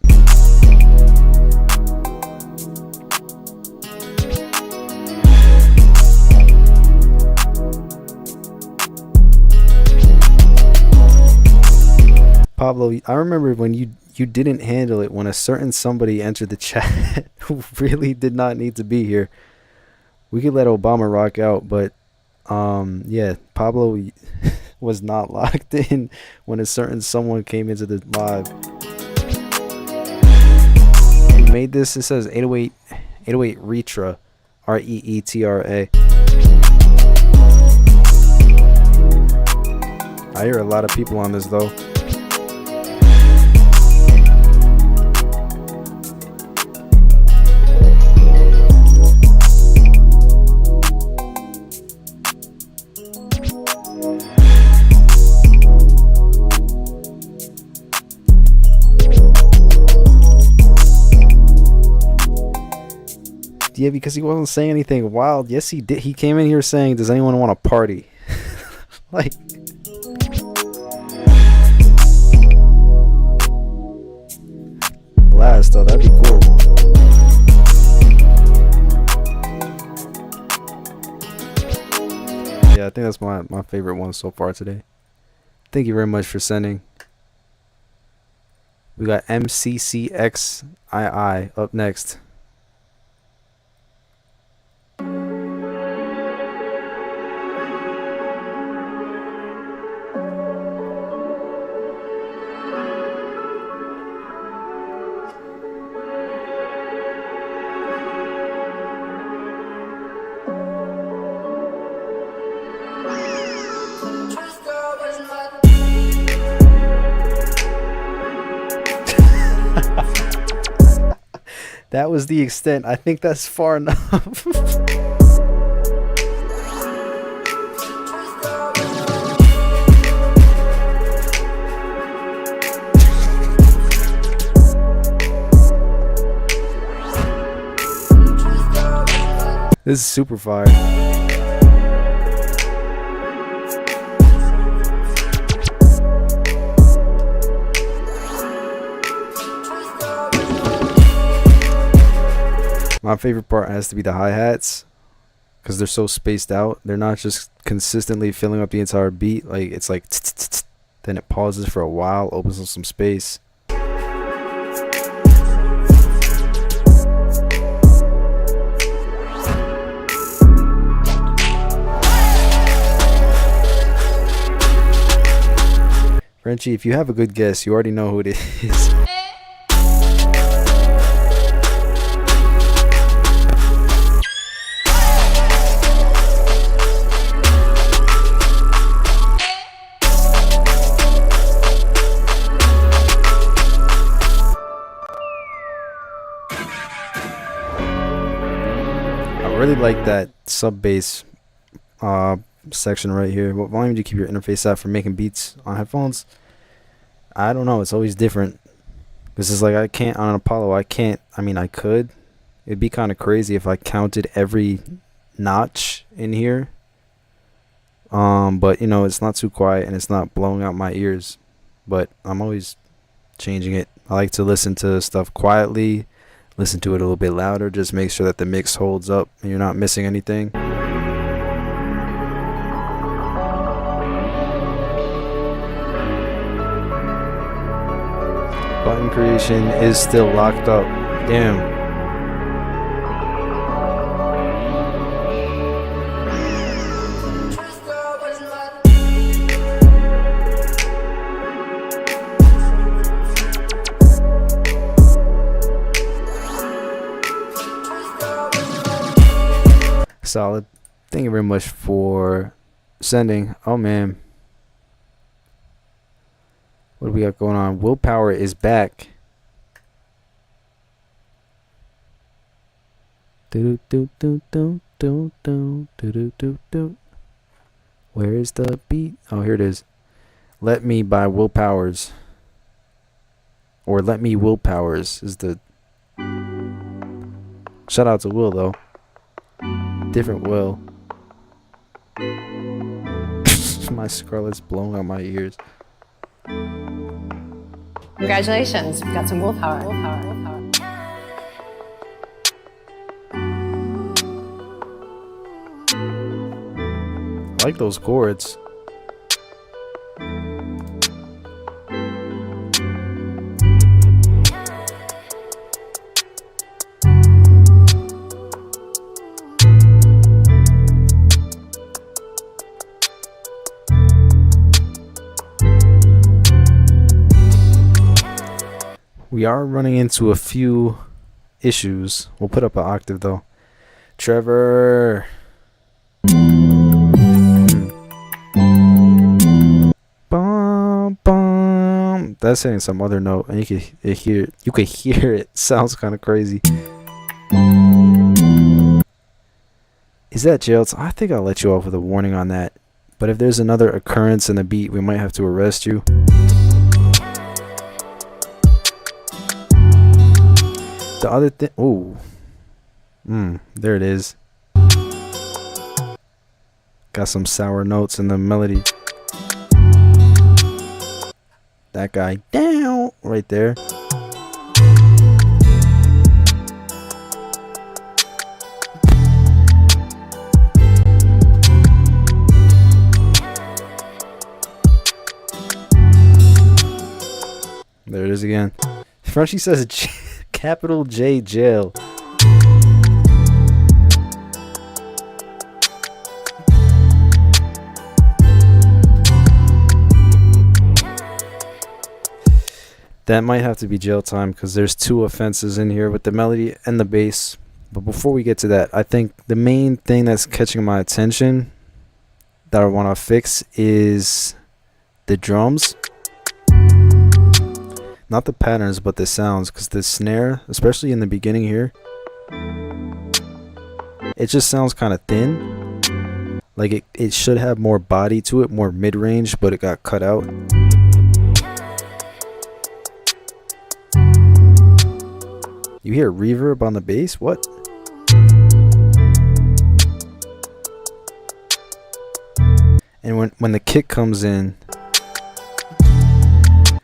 Pablo, I remember when you didn't handle it when a certain somebody entered the chat who really did not need to be here. We could let Obama rock out, but yeah, Pablo was not locked in when a certain someone came into the live. Who made this? It says 808 Retra, R-E-E-T-R-A. I hear a lot of people on this though. Yeah, because he wasn't saying anything wild. Yes, he did. He came in here saying, "Does anyone want to party?" Like, last though, that'd be cool. Yeah, I think that's my favorite one so far today. Thank you very much for sending. We got MCCXII up next. That was the extent. I think that's far enough. This is super fire. My favorite part has to be the hi-hats, because they're so spaced out. They're not just consistently filling up the entire beat. Like, it's like then it pauses for a while, opens up some space. Frenchie, if you have a good guess, you already know who it is. I really like that sub bass section right here. What volume do you keep your interface at for making beats on headphones? I don't know. It's always different. This is like, I can't on an Apollo. I mean, I could. It'd be kind of crazy if I counted every notch in here. But you know, it's not too quiet and it's not blowing out my ears. But I'm always changing it. I like to listen to stuff quietly, listen to it a little bit louder, just make sure that the mix holds up and you're not missing anything. Button creation is still locked up. Damn. Solid. Thank you very much for sending. Oh man, what do we got going on? Willpower is back. Do do do do do do do do do. Where is the beat? Oh, here it is. Let Me by Will Powers, or Let Me Will Powers is the. Shout out to Will though. Different Will. My Scarlet's blowing out my ears. Congratulations, you've got some willpower. I like those chords. We are running into a few issues. We'll put up an octave though. Trevor. Bum, bum. That's hitting some other note, and you could hear it. Sounds kind of crazy. Is that jail? I think I'll let you off with a warning on that. But if there's another occurrence in the beat, we might have to arrest you. The other thing, ooh, There it is. Got some sour notes in the melody. That guy down right there. There it is again. Frenchie says capital J jail. That might have to be jail time because there's 2 offenses in here with the melody and the bass. But before we get to that, I think the main thing that's catching my attention that I want to fix is the drums. Not the patterns, but the sounds, because the snare, especially in the beginning here, it just sounds kind of thin. Like it should have more body to it, more mid-range, but it got cut out. You hear reverb on the bass? What? And when the kick comes in,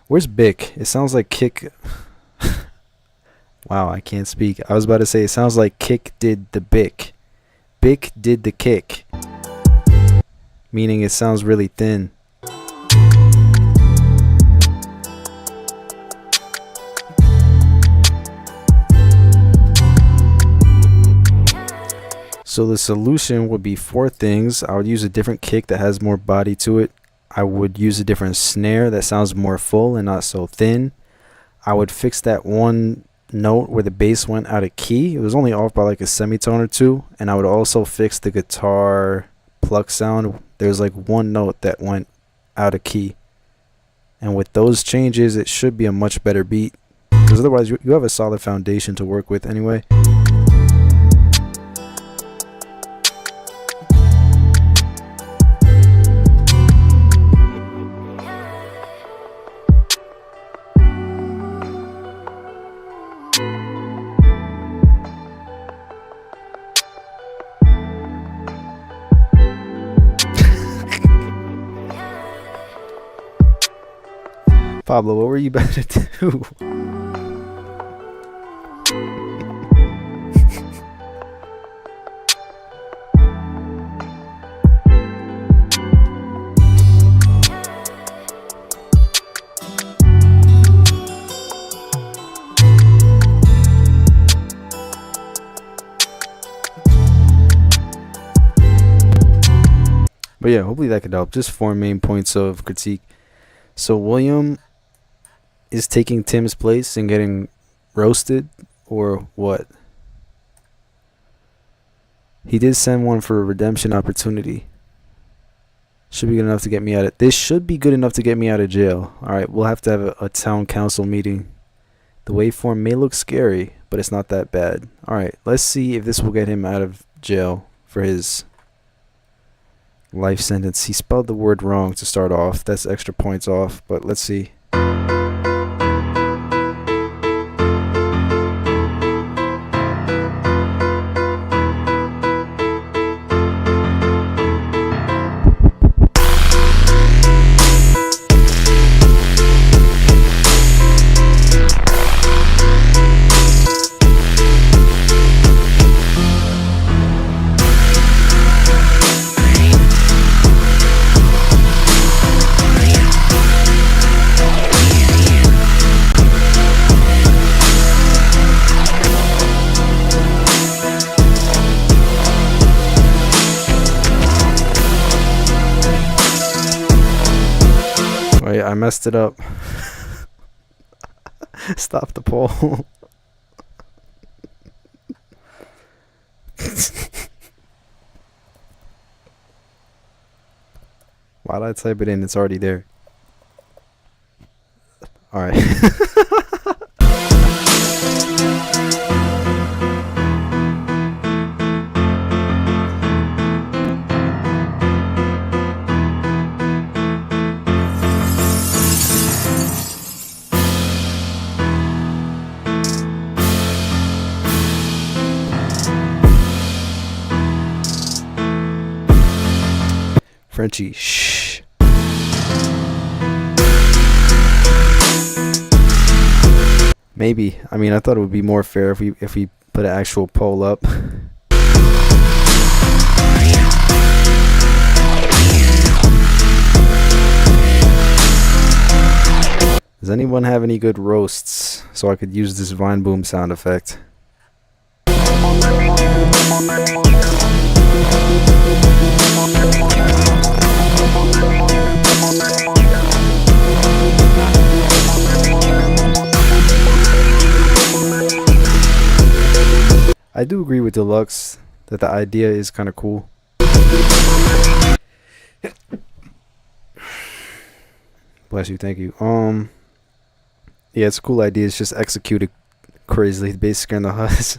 where's Bick? It sounds like Kick. Wow, I can't speak. I was about to say it sounds like Kick did the Bick. Bick did the kick. Meaning it sounds really thin. So the solution would be 4 things. I would use a different kick that has more body to it. I would use a different snare that sounds more full and not so thin. I would fix that one note where the bass went out of key. It was only off by like a semitone or 2. And I would also fix the guitar pluck sound. There's like one note that went out of key. And with those changes, it should be a much better beat. Because otherwise, you have a solid foundation to work with anyway. Pablo, what were you about to do? But yeah, hopefully that could help. Just 4 main points of critique. So William is taking Tim's place and getting roasted, or what? He did send one for a redemption opportunity. Should be good enough to get me out of... This should be good enough to get me out of jail. Alright, we'll have to have a town council meeting. The waveform may look scary, but it's not that bad. Alright, let's see if this will get him out of jail for his life sentence. He spelled the word wrong to start off. That's extra points off, but let's see. I messed it up. Stop the poll. Why did I type it in? It's already there. Alright. Frenchie, shh. Maybe. I mean, I thought it would be more fair if we put an actual poll up. Does anyone have any good roasts so I could use this Vine Boom sound effect? I do agree with Deluxe that the idea is kind of cool. Bless you, thank you. Yeah, it's a cool idea. It's just executed crazily, basically in the hus.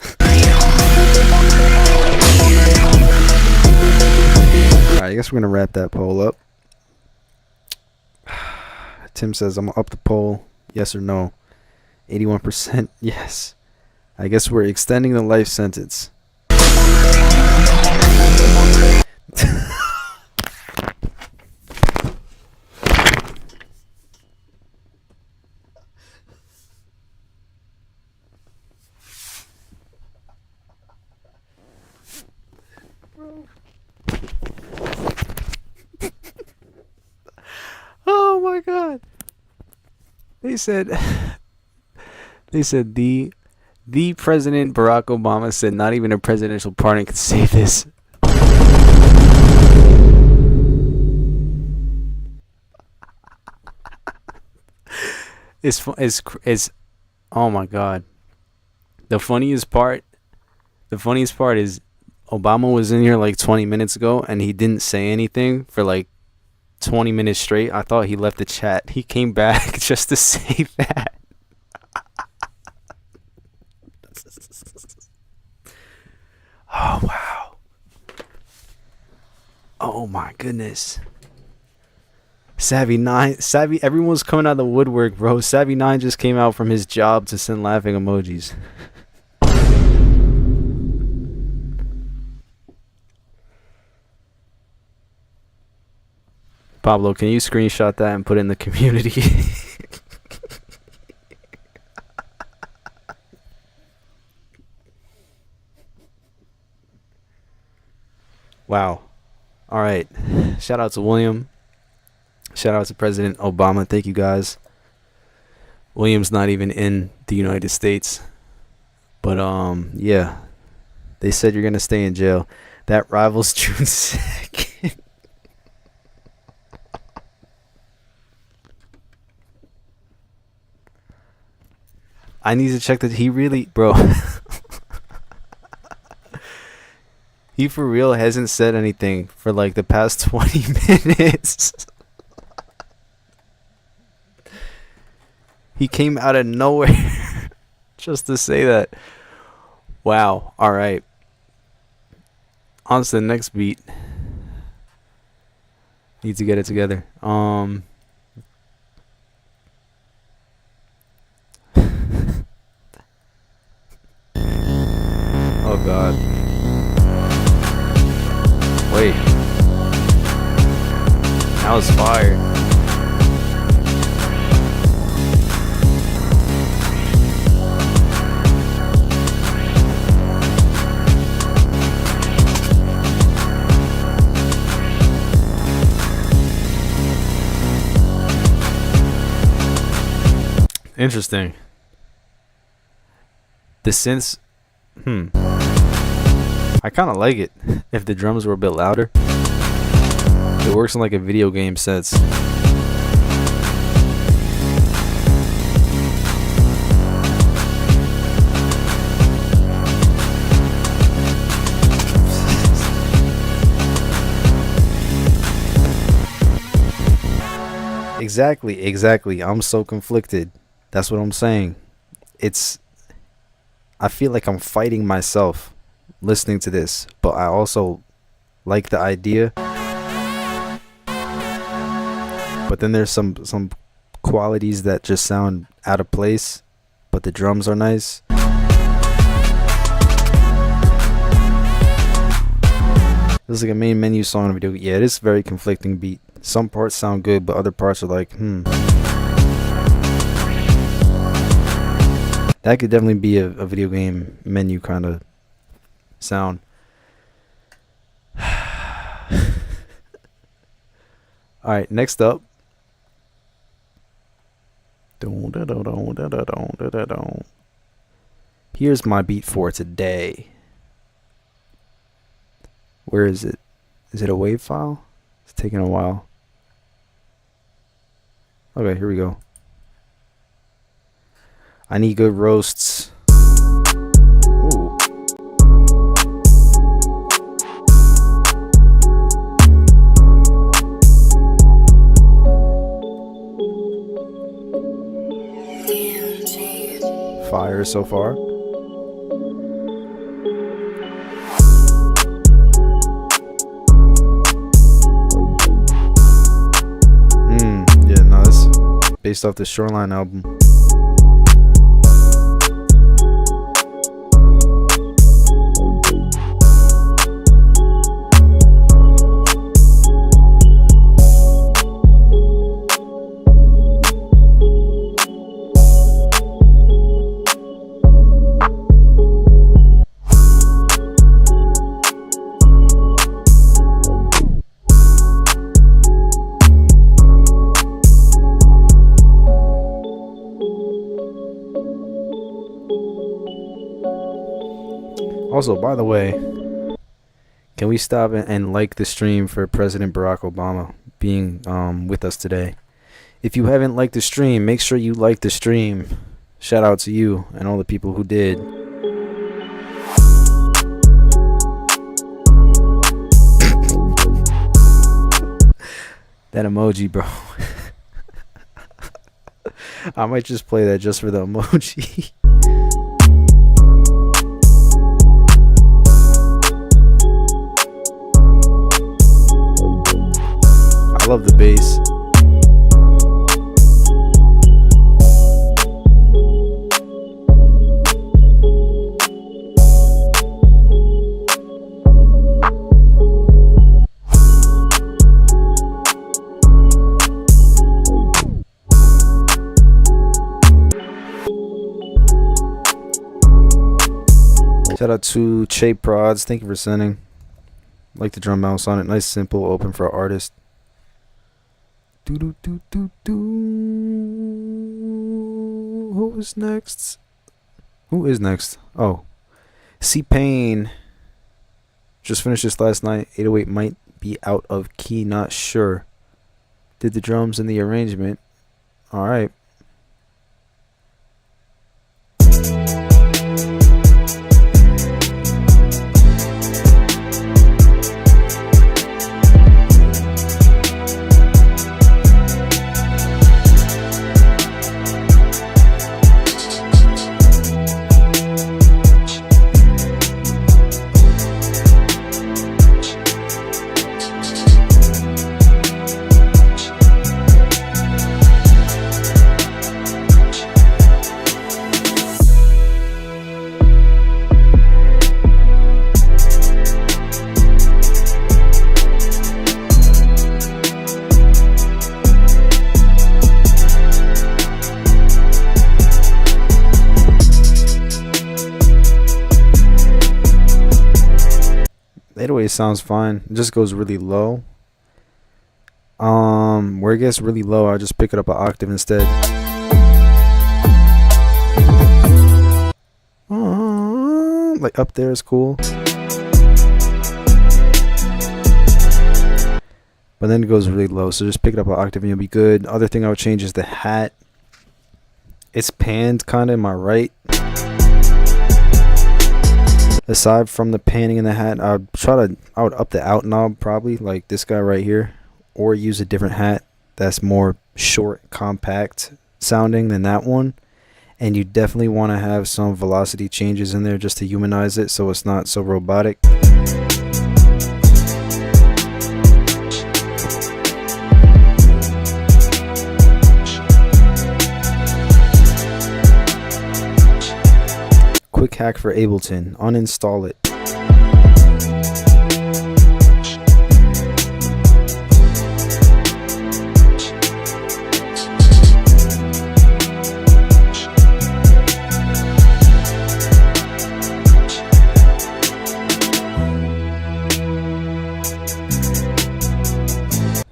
Alright, I guess we're gonna wrap that poll up. Tim says I'm gonna up the poll. Yes or no? 81% yes. I guess we're extending the life sentence. Oh my god. They said the President Barack Obama said not even a presidential pardon could save this. It's oh my god. The funniest part is Obama was in here like 20 minutes ago and he didn't say anything for like 20 minutes straight. I thought he left the chat. He came back just to say that. Oh wow. Oh my goodness. Savvy everyone's coming out of the woodwork, bro. Savvy 9 just came out from his job to send laughing emojis. Pablo, can you screenshot that and put it in the community? Wow. All right. Shout out to William. Shout out to President Obama. Thank you guys. William's not even in the United States. But yeah. They said you're going to stay in jail. That rivals June 2nd. I need to check that he really, bro. He for real hasn't said anything for like the past 20 minutes. He came out of nowhere just to say that. Wow. All right. On to the next beat. Need to get it together. Oh God. Wait. That was fire. Interesting. The synths. I kind of like it if the drums were a bit louder. It works in like a video game sense. Exactly. I'm so conflicted. That's what I'm saying. I feel like I'm fighting myself listening to this, but I also like the idea. But then there's some qualities that just sound out of place, but the drums are nice. This is like a main menu song in a video. Yeah, it is very conflicting beat. Some parts sound good, but other parts are like, That could definitely be a video game menu kind of sound. Alright, next up. Here's my beat for today. Where is it? Is it a WAV file? It's taking a while. Okay, here we go. I need good roasts. Ooh. Fire so far. Yeah, no, this is based off the Shoreline album. Also, by the way, can we stop and like the stream for President Barack Obama being with us today? If you haven't liked the stream, make sure you like the stream. Shout out to you and all the people who did. That emoji, bro. I might just play that just for the emoji. I love the bass. Shout out to Che Prods. Thank you for sending. Like the drum bounce on it. Nice, simple, open for an artist. Who is next? Who is next? Oh, C-Pain. Just finished this last night. 808 might be out of key. Not sure. Did the drums and the arrangement. All right. Sounds fine. It just goes really low. Where it gets really low, I just pick it up an octave instead. Like up there is cool, but then it goes really low, so just pick it up an octave and you'll be good. Other thing I would change is the hat. It's panned kind of in my right. Aside from the panning in the hat, I would up the out knob probably, like this guy right here, or use a different hat that's more short, compact sounding than that one. And you definitely want to have some velocity changes in there just to humanize it so it's not so robotic. Quick hack for Ableton: uninstall it.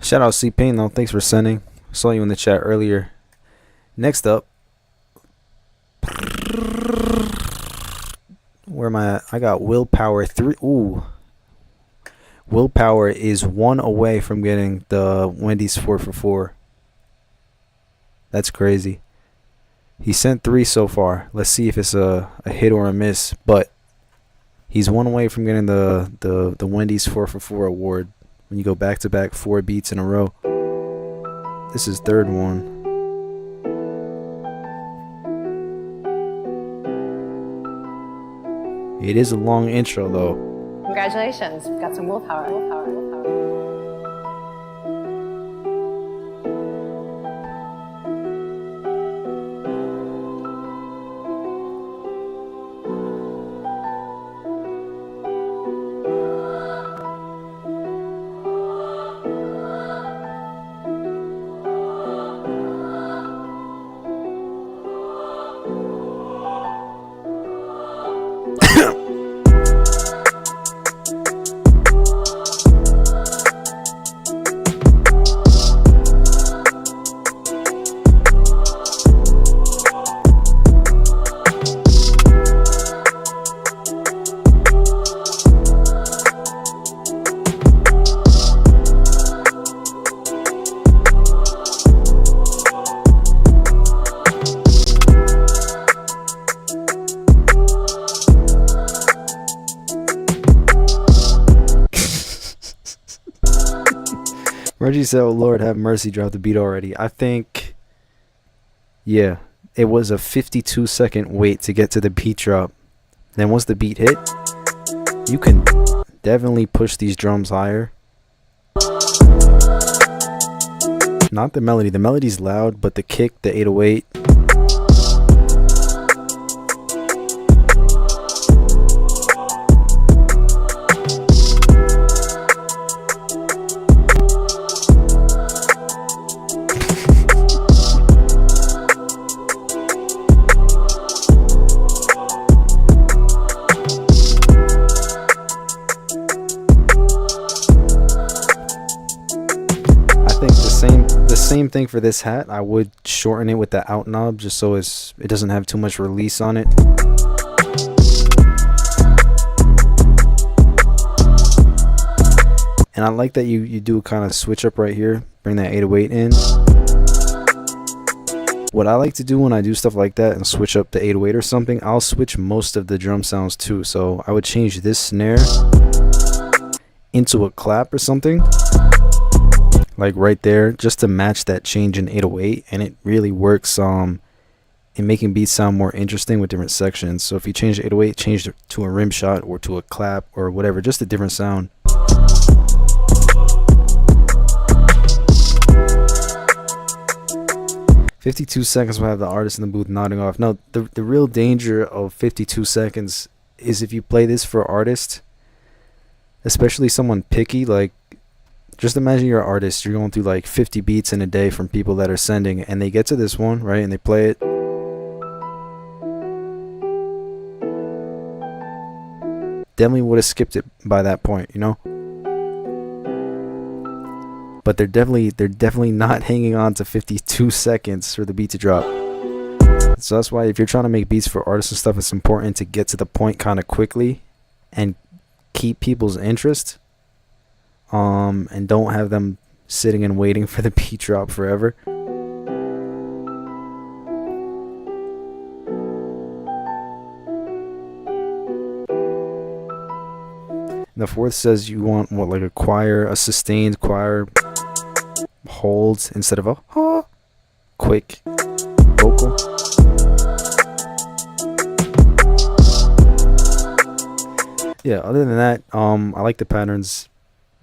Shout out C Pain though. Thanks for sending. Saw you in the chat earlier. Next up, where am I at? I got Willpower 3. Ooh. Willpower is 1 away from getting the Wendy's 4 for 4. That's crazy. He sent 3 so far. Let's see if it's a hit or a miss. But he's 1 away from getting the Wendy's 4 for 4 award. When you go back to back 4 beats in a row. This is third one. It is a long intro though. Congratulations, you've got some willpower. Reggie said, "Oh Lord, have mercy, drop the beat already." I think, yeah, it was a 52-second wait to get to the beat drop. Then once the beat hit, you can definitely push these drums higher. Not the melody. The melody's loud, but the kick, the 808. Same thing for this hat. I would shorten it with the out knob just so it doesn't have too much release on it. And I like that you do kind of switch up right here, bring that 808 in. What I like to do when I do stuff like that and switch up the 808 or something, I'll switch most of the drum sounds too. So I would change this snare into a clap or something, like right there, just to match that change in 808, and it really works in making beats sound more interesting with different sections. So if you change the 808, change it to a rim shot or to a clap or whatever, just a different sound. "52 seconds will have the artist in the booth nodding off." No, the real danger of 52 seconds is if you play this for artists, especially someone picky. Like, just imagine you're an artist, you're going through like 50 beats in a day from people that are sending, and they get to this one, right, and they play it. Definitely would have skipped it by that point, you know? But they're definitely not hanging on to 52 seconds for the beat to drop. So that's why if you're trying to make beats for artists and stuff, it's important to get to the point kind of quickly and keep people's interest. And don't have them sitting and waiting for the beat drop forever. And the fourth says you want what, like a choir, a sustained choir holds instead of a quick vocal. Yeah, other than that, I like the patterns.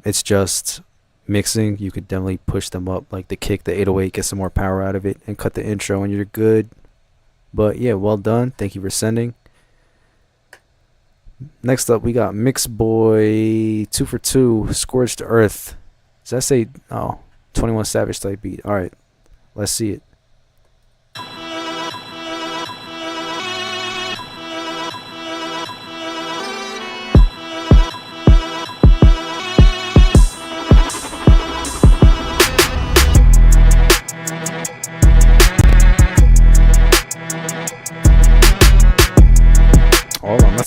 It's just mixing. You could definitely push them up, like the kick, the 808, get some more power out of it, and cut the intro, and you're good. But yeah, well done. Thank you for sending. Next up, we got Mix Boy 2 for 2, Scorched Earth. Does that say 21 Savage type beat? All right, let's see it.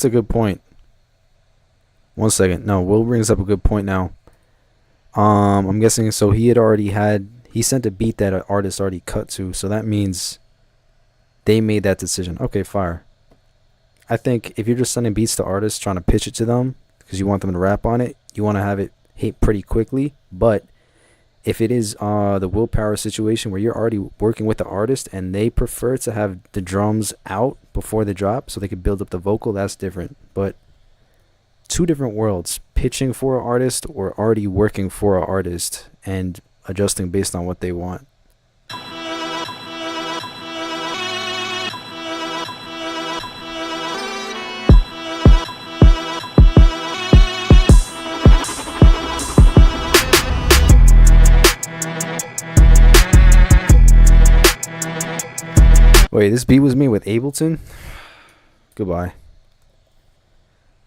a good point. One second. No, Will brings up a good point now. I'm guessing so he sent a beat that an artist already cut to, so that means they made that decision. Okay, fire. I think if you're just sending beats to artists trying to pitch it to them because you want them to rap on it, you want to have it hit pretty quickly. But if it is the willpower situation where you're already working with the artist and they prefer to have the drums out before the drop so they can build up the vocal, that's different. But two different worlds, pitching for an artist or already working for an artist and adjusting based on what they want. Wait, this beat was made with Ableton? Goodbye.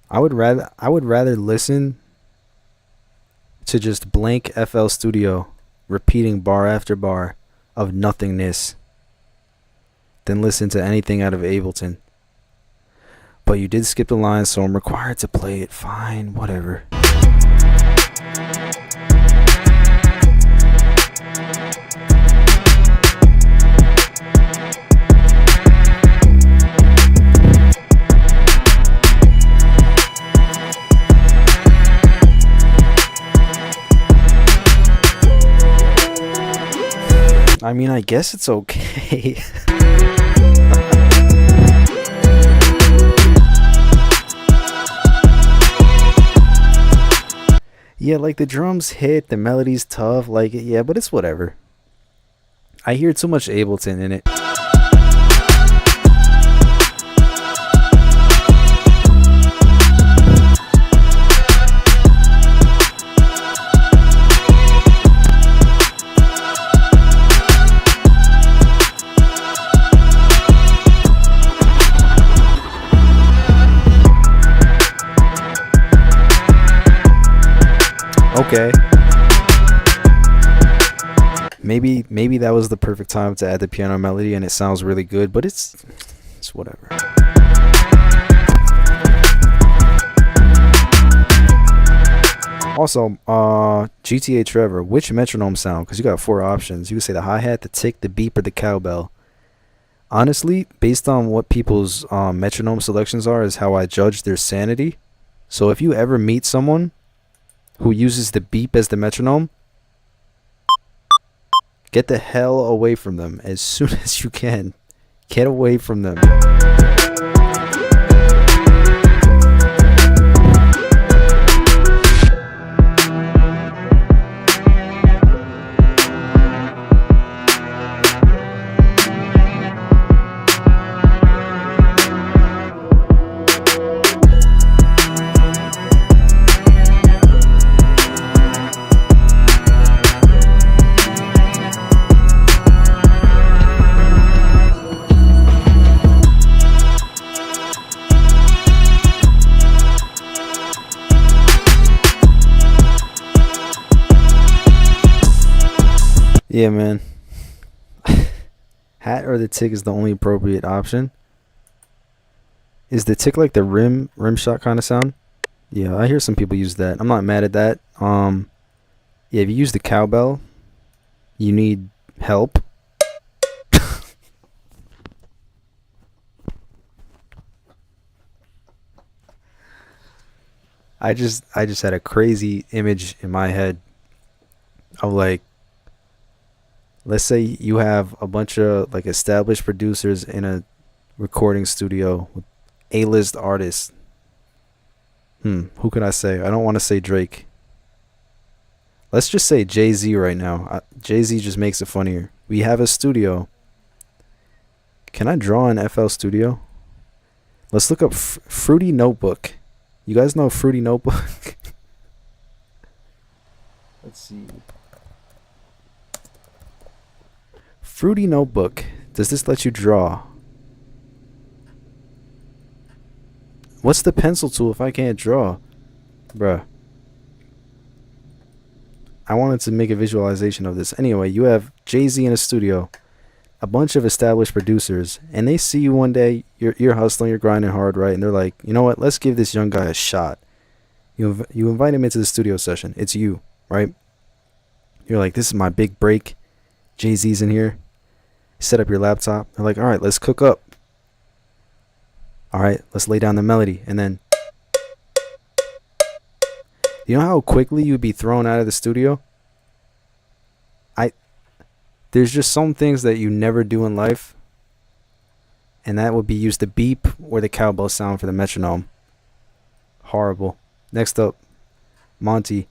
I would rather listen to just blank FL Studio repeating bar after bar of nothingness than listen to anything out of Ableton. But you did skip the line, so I'm required to play it. Fine, whatever. I mean, I guess it's okay. Yeah, like the drums hit, the melody's tough, like yeah, but it's whatever. I hear too much Ableton in it. Okay. Maybe that was the perfect time to add the piano melody and it sounds really good, but it's whatever. Also, GTA Trevor, which metronome sound? Because you got 4 options. You could say the hi-hat, the tick, the beep, or the cowbell. Honestly, based on what people's metronome selections are is how I judge their sanity. So if you ever meet someone who uses the beep as the metronome, get the hell away from them as soon as you can. Get away from them. Yeah, man. Hat or the tick is the only appropriate option. Is the tick like the rim shot kind of sound? Yeah, I hear some people use that. I'm not mad at that. Yeah, if you use the cowbell, you need help. I just had a crazy image in my head of like, let's say you have a bunch of like established producers in a recording studio with A-list artists. Who can I say? I don't want to say Drake. Let's just say Jay-Z right now. Jay-Z just makes it funnier. We have a studio. Can I draw in FL Studio? Let's look up Fruity Notebook. You guys know Fruity Notebook? Let's see. Fruity Notebook. Does this let you draw? What's the pencil tool if I can't draw? Bruh. I wanted to make a visualization of this. Anyway, you have Jay-Z in a studio. a bunch of established producers, and they see you one day, you're hustling, you're grinding hard, right? And they're like, you know what? Let's give this young guy a shot. You invite him into the studio session. It's you, right? You're like, this is my big break. Jay-Z's in here. Set up your laptop. They're like, all right, let's cook up. All right, let's lay down the melody. And then, you know how quickly you'd be thrown out of the studio? There's just some things that you never do in life. And that would be use the beep or the cowbell sound for the metronome. Horrible. Next up, Monty.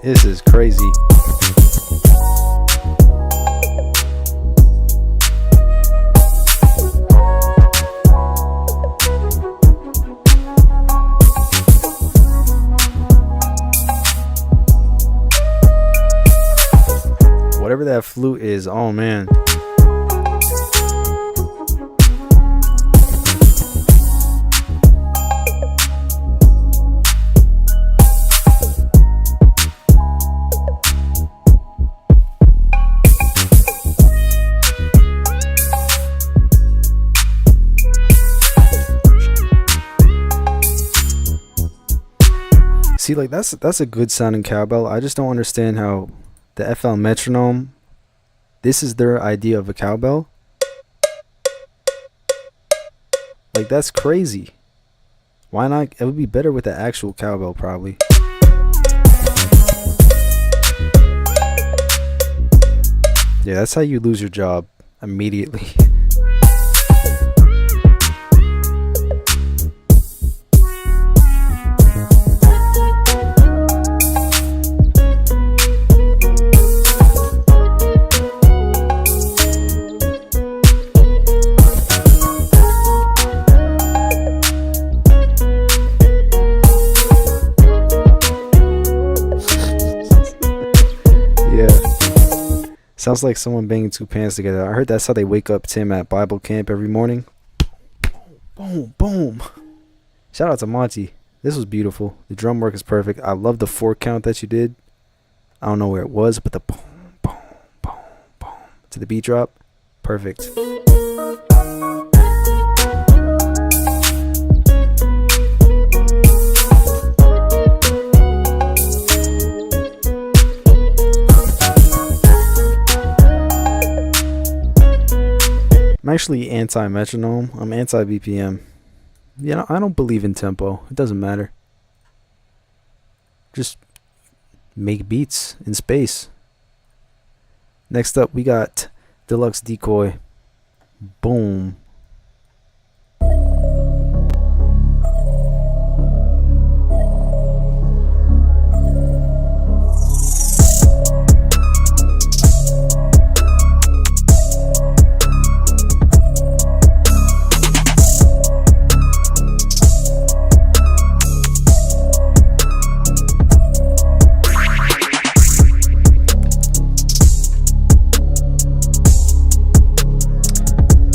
This is crazy. Whatever that flute is, oh man. See, like that's a good sounding cowbell. I just don't understand how the FL metronome, this is their idea of a cowbell. Like, that's crazy. Why not? It would be better with the actual cowbell, probably. Yeah, that's how you lose your job immediately. Sounds like someone banging two pans together. I heard that's how they wake up Tim at Bible camp every morning. Boom, boom. Shout out to Monty. This was beautiful. The drum work is perfect. I love the 4 count that you did. I don't know where it was, but the boom, boom, boom, boom to the beat drop. Perfect. I'm actually anti-metronome. I'm anti-BPM. You know, I don't believe in tempo. It doesn't matter. Just make beats in space. Next up, we got Deluxe Decoy. Boom.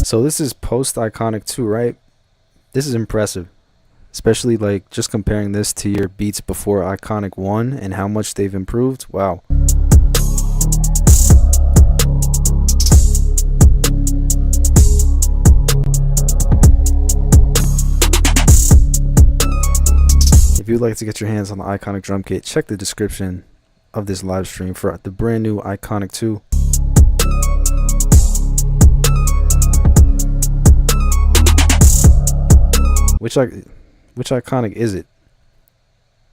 So this is post Iconic 2, right? This is impressive, especially like just comparing this to your beats before Iconic 1 and how much they've improved. Wow. If you'd like to get your hands on the Iconic drum kit, check the description of this live stream for the brand new Iconic 2. Which Iconic is it?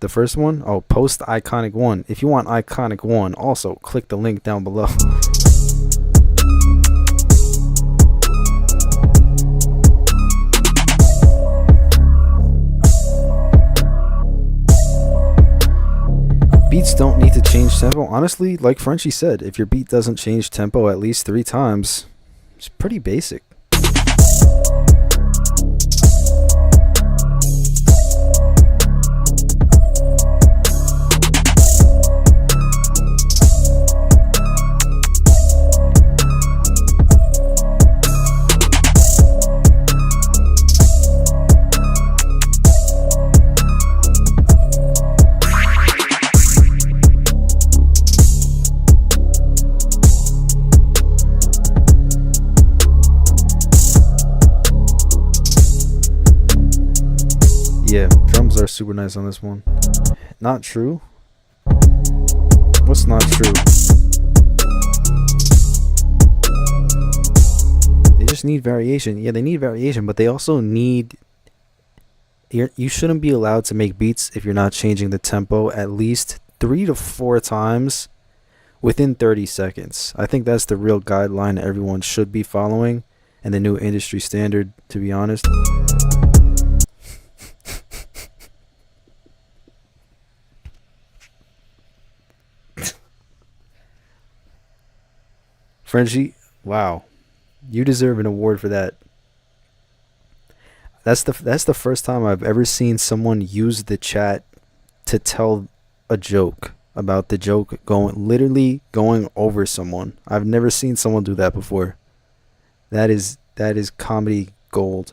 The first one? Oh, post Iconic 1. If you want Iconic 1, also click the link down below. honestly, like Frenchie said, if your beat doesn't change tempo at least 3 times, it's pretty basic. Yeah, drums are super nice on this one. Not true? What's not true? They just need variation. Yeah, they need variation, but they also need... You shouldn't be allowed to make beats if you're not changing the tempo at least 3 to 4 times within 30 seconds. I think that's the real guideline everyone should be following and the new industry standard, to be honest. Frenchie, wow, you deserve an award for that. That's the first time I've ever seen someone use the chat to tell a joke about the joke literally going over someone. I've never seen someone do that before. That is comedy gold.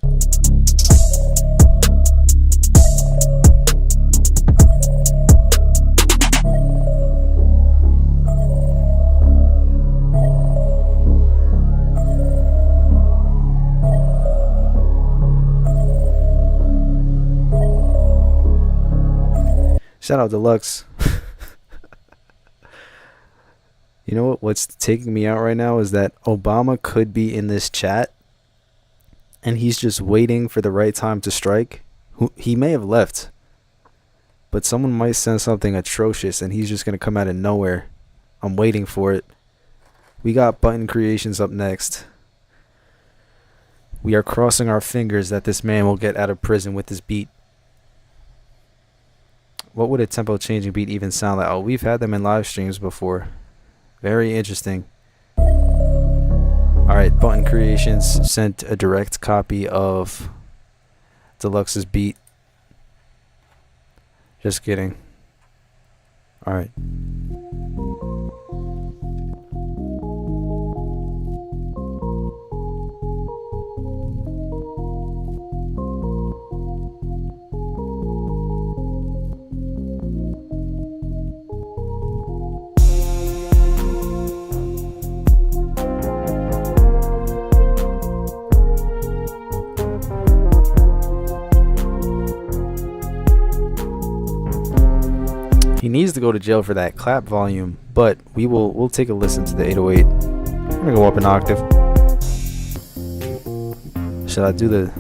Shout out Deluxe. You know what's taking me out right now is that Obama could be in this chat and he's just waiting for the right time to strike. He may have left, but someone might send something atrocious and he's just going to come out of nowhere. I'm waiting for it. We got Button Creations up next. We are crossing our fingers that this man will get out of prison with this beat. What would a tempo changing beat even sound like? Oh, we've had them in live streams before. Very interesting. Alright, Button Creations sent a direct copy of Deluxe's beat. Just kidding. Alright. He needs to go to jail for that clap volume, but we'll take a listen to the 808. I'm gonna go up an octave. Should I do the...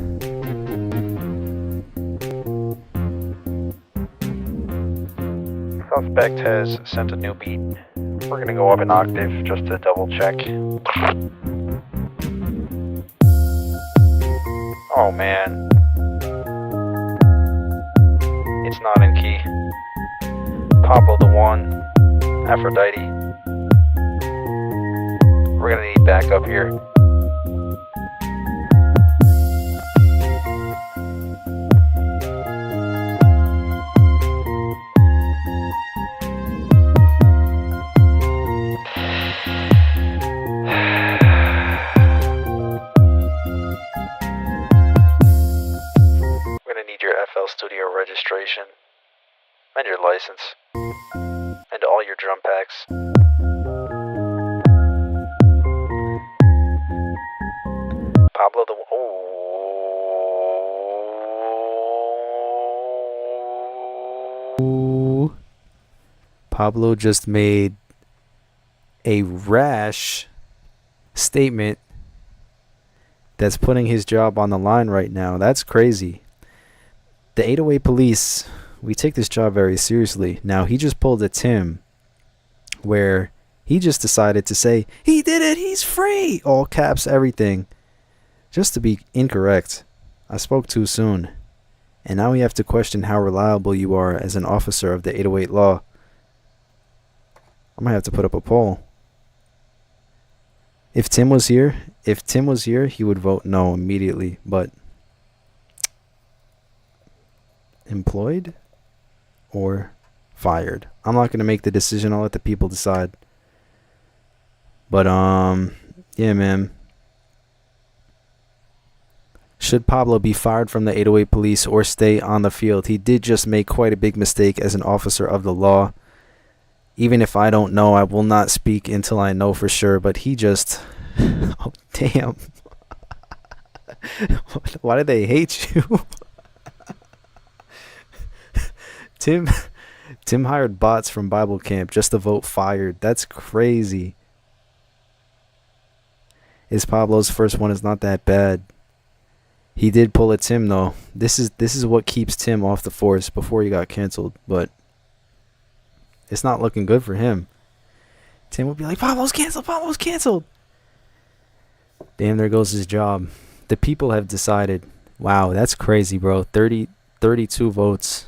Suspect has sent a new beat. We're gonna go up an octave just to double check. Oh man. It's not in key. Pablo the One, Aphrodite. We're gonna need backup here. We're gonna need your FL Studio registration and your license. And all your drum packs. Pablo the... Oh. Pablo just made a rash statement that's putting his job on the line right now. That's crazy. The 808 police... We take this job very seriously. Now, he just pulled a Tim where he just decided to say, he did it, he's free, all caps, everything, just to be incorrect. I spoke too soon. And now we have to question how reliable you are as an officer of the 808 law. I might have to put up a poll. If Tim was here, he would vote no immediately, but employed or fired. I'm not going to make the decision. I'll let the people decide. But yeah, man. Should Pablo be fired from the 808 police or stay on the field? He did just make quite a big mistake as an officer of the law. Even if I don't know, I will not speak until I know for sure. But he just... oh, damn. Why do they hate you? Tim hired bots from Bible camp just to vote fired. That's crazy. Is Pablo's first one is not that bad. He did pull a Tim though. This is what keeps Tim off the force before he got canceled, but it's not looking good for him. Tim would be like, Pablo's canceled. Damn, there goes his job. The people have decided. Wow, that's crazy, bro. 32 votes.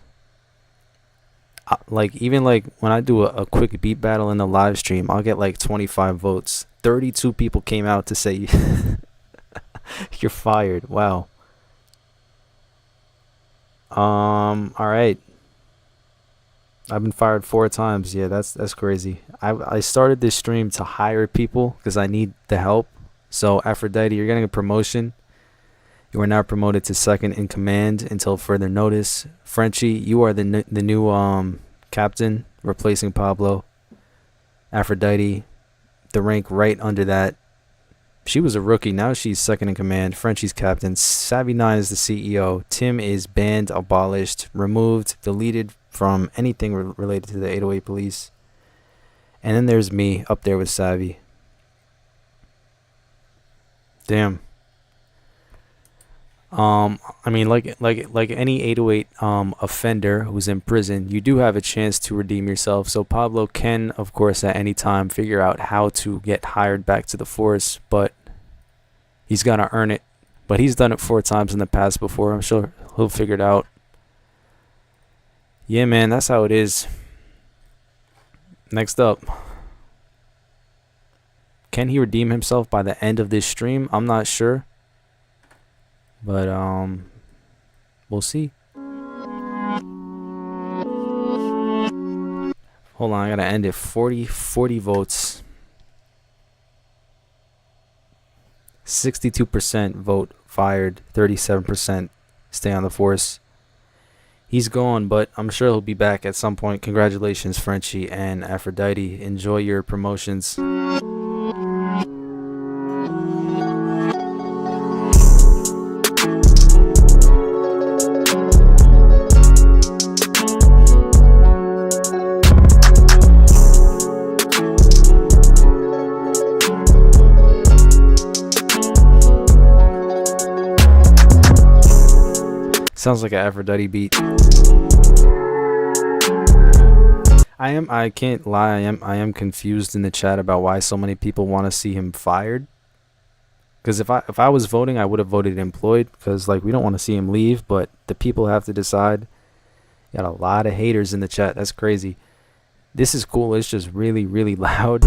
Even when I do a quick beat battle in the live stream, I'll get like 25 votes. 32 people came out to say you're fired. Wow. All right. I've been fired 4 times. Yeah, that's crazy. I started this stream to hire people because I need the help. So Aphrodite, you're getting a promotion. You are now promoted to second in command until further notice. Frenchie, you are the new captain, replacing Pablo. Aphrodite, the rank right under that. She was a rookie. Now she's second in command. Frenchie's captain. Savvy9 is the CEO. Tim is banned, abolished, removed, deleted from anything related to the 808 police. And then there's me up there with Savvy. Damn. I mean, like any 808 offender who's in prison, you do have a chance to redeem yourself. So Pablo can, of course, at any time figure out how to get hired back to the force, but he's gonna earn it. But he's done it 4 times in the past before. I'm sure he'll figure it out. Yeah, man, that's how it is. Next up, can he redeem himself by the end of this stream? I'm not sure. But we'll see. Hold on, I gotta end it. 40 votes. 62% vote fired. 37% stay on the force. He's gone, but I'm sure he'll be back at some point. Congratulations, Frenchie and Aphrodite. Enjoy your promotions. Sounds like an Aphrodite beat. I can't lie, I am confused in the chat about why so many people want to see him fired. Because if I was voting, I would have voted employed, because we don't want to see him leave, but the people have to decide. Got a lot of haters in the chat. That's crazy. This is cool. It's just really, really loud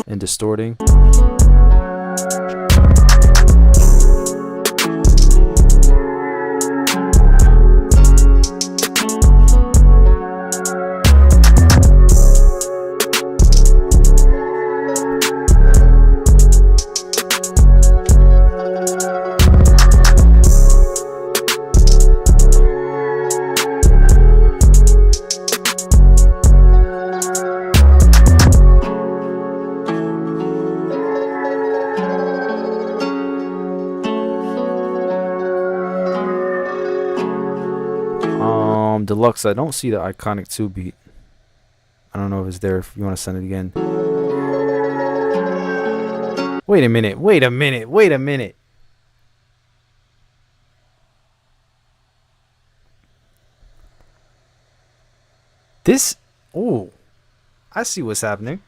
and distorting. Deluxe, I don't see the Iconic 2 beat. I don't know if it's there. If you want to send it again. Wait a minute. This, oh, I see what's happening.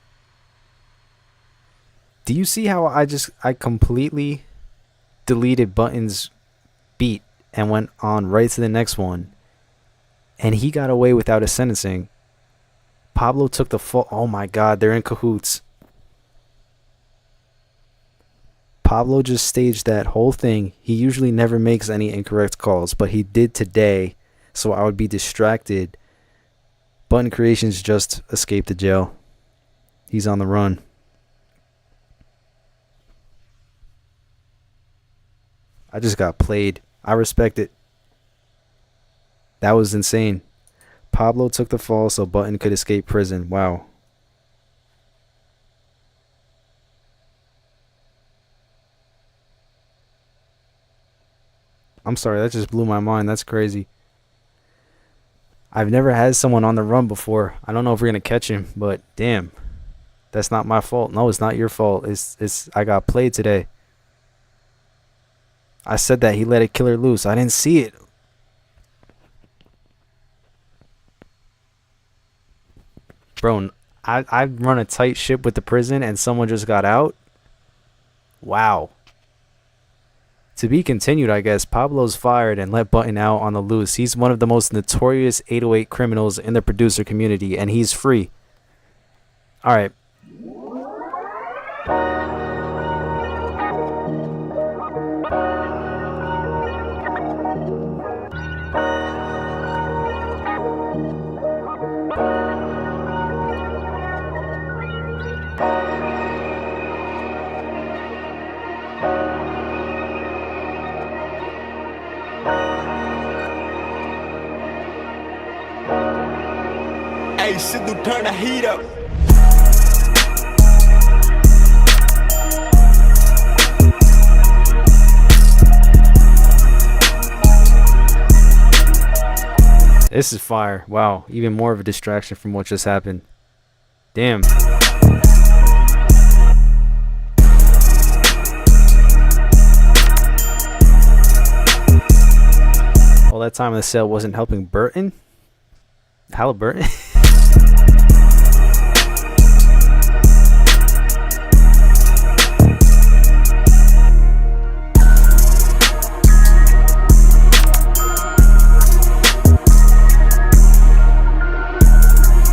Do you see how I completely deleted Button's beat and went on right to the next one? And he got away without a sentencing. Pablo took the fall. Oh my God, they're in cahoots. Pablo just staged that whole thing. He usually never makes any incorrect calls, but he did today, so I would be distracted. Button Creations just escaped the jail. He's on the run. I just got played. I respect it. That was insane. Pablo took the fall so Button could escape prison. Wow. I'm sorry, that just blew my mind. That's crazy. I've never had someone on the run before. I don't know if we're gonna catch him, but damn. That's not my fault. No, it's not your fault. It's I got played today. I said that he let a killer loose. I didn't see it. Bro, I run a tight ship with the prison and someone just got out. Wow. To be continued, I guess. Pablo's fired and let Button out on the loose. He's one of the most notorious 808 criminals in the producer community, and he's free. All right. Hey, Sidhu, turn the heat up. This is fire. Wow. Even more of a distraction from what just happened. Damn. All that time in the cell wasn't helping Burton? Halliburton?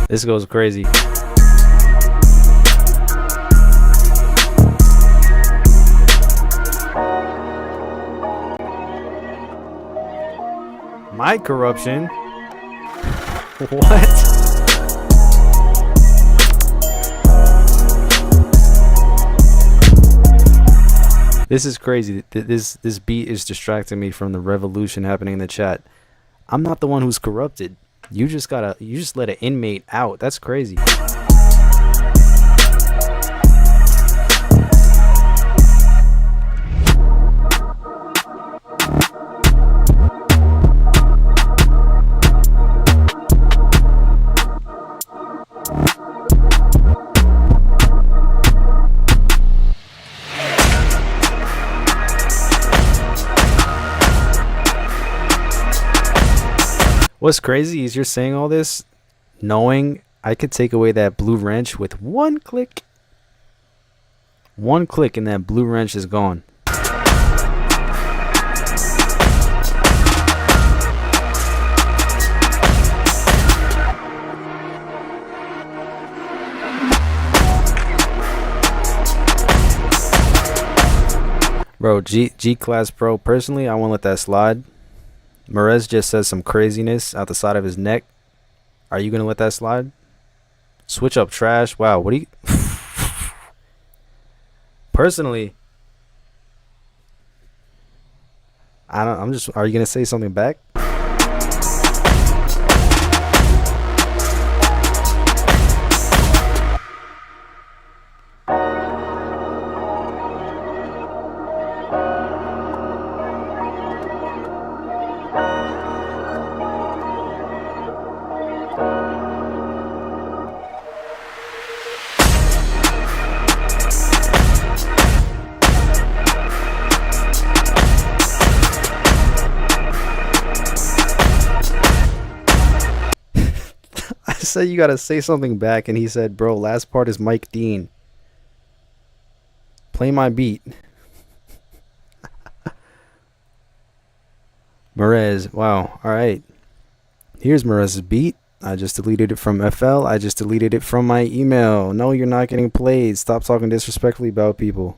This goes crazy. My corruption? What? This is crazy. This beat is distracting me from the revolution happening in the chat. I'm not the one who's corrupted. You just let an inmate out. That's crazy. What's crazy is you're saying all this knowing I could take away that blue wrench with one click. One click and that blue wrench is gone. Bro, G-Class Pro, personally, I won't let that slide. Merez just says some craziness out the side of his neck. Are you going to let that slide? Switch up trash. Wow, what do you... Personally, are you going to say something back? Said you gotta say something back, and he said, bro, last part is Mike Dean. Play my beat. Merez, wow. All right, here's Merez's beat. I just deleted it from FL. I just deleted it from my email. No, you're not getting played. Stop talking disrespectfully about people.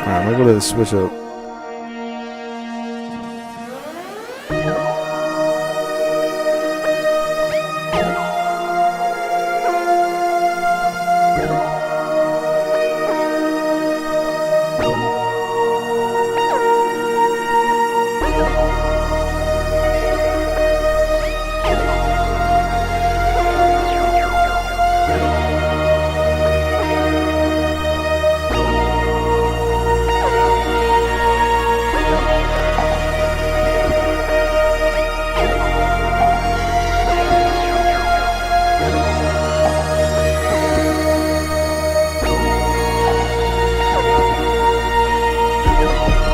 Alright, let's go to the switch up.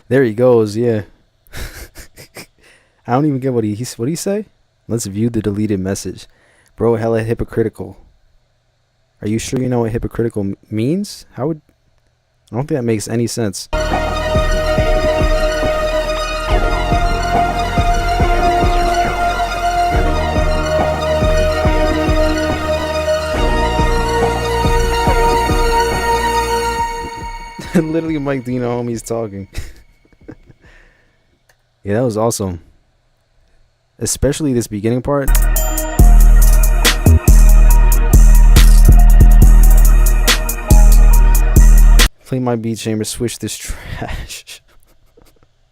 There he goes, yeah. I don't even get what he say? Let's view the deleted message. Bro, hella hypocritical. Are you sure you know what hypocritical means? I don't think that makes any sense. Literally Mike Dino homies talking. Yeah, that was awesome. Especially this beginning part. Play my beat chamber, switch this trash.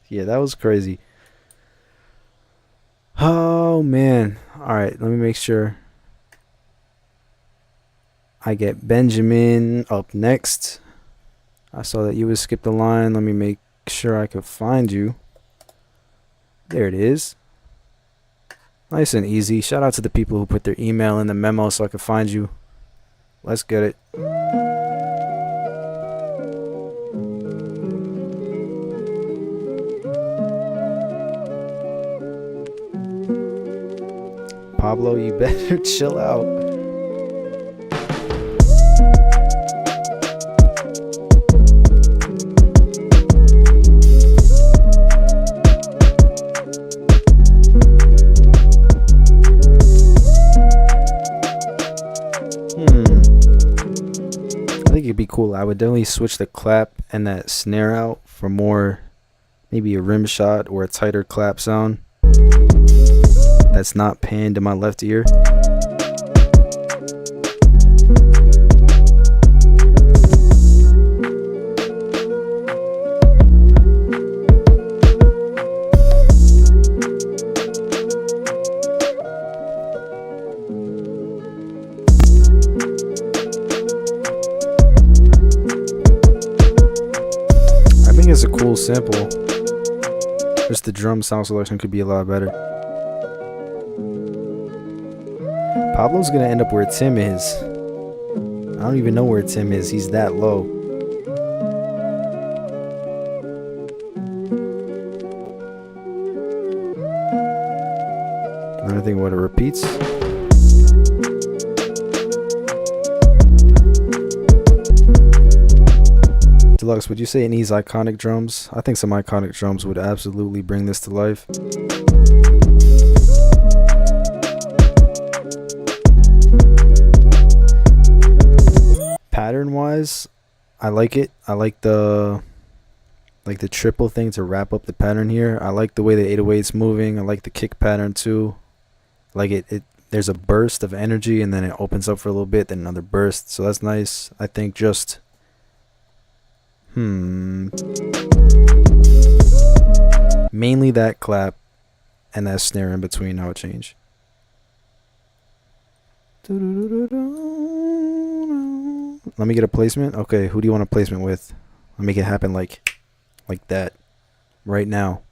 Yeah, that was crazy. Oh man. Alright, let me make sure I get Benjamin up next. I saw that you would skip the line. Let me make sure I could find you. There it is. Nice and easy. Shout out to the people who put their email in the memo so I could find you. Let's get it. Pablo, you better chill out. It'd be cool. I would definitely switch the clap and that snare out for more, maybe a rim shot or a tighter clap sound that's not panned to my left ear. It's a cool sample. Just the drum sound selection could be a lot better. Pablo's gonna end up where Tim is. I don't even know where Tim is. He's that low. Anything what it repeats? Deluxe, would you say it needs iconic drums? I think some iconic drums would absolutely bring this to life. Pattern wise, I like it. I like the triple thing to wrap up the pattern here. I like the way the 808's moving. I like the kick pattern too. Like it there's a burst of energy and then it opens up for a little bit, then another burst. So that's nice. I think just mainly that clap and that snare in between, how it changed. Let me get a placement. Okay, who do you want a placement with? Let me make it happen like that right now.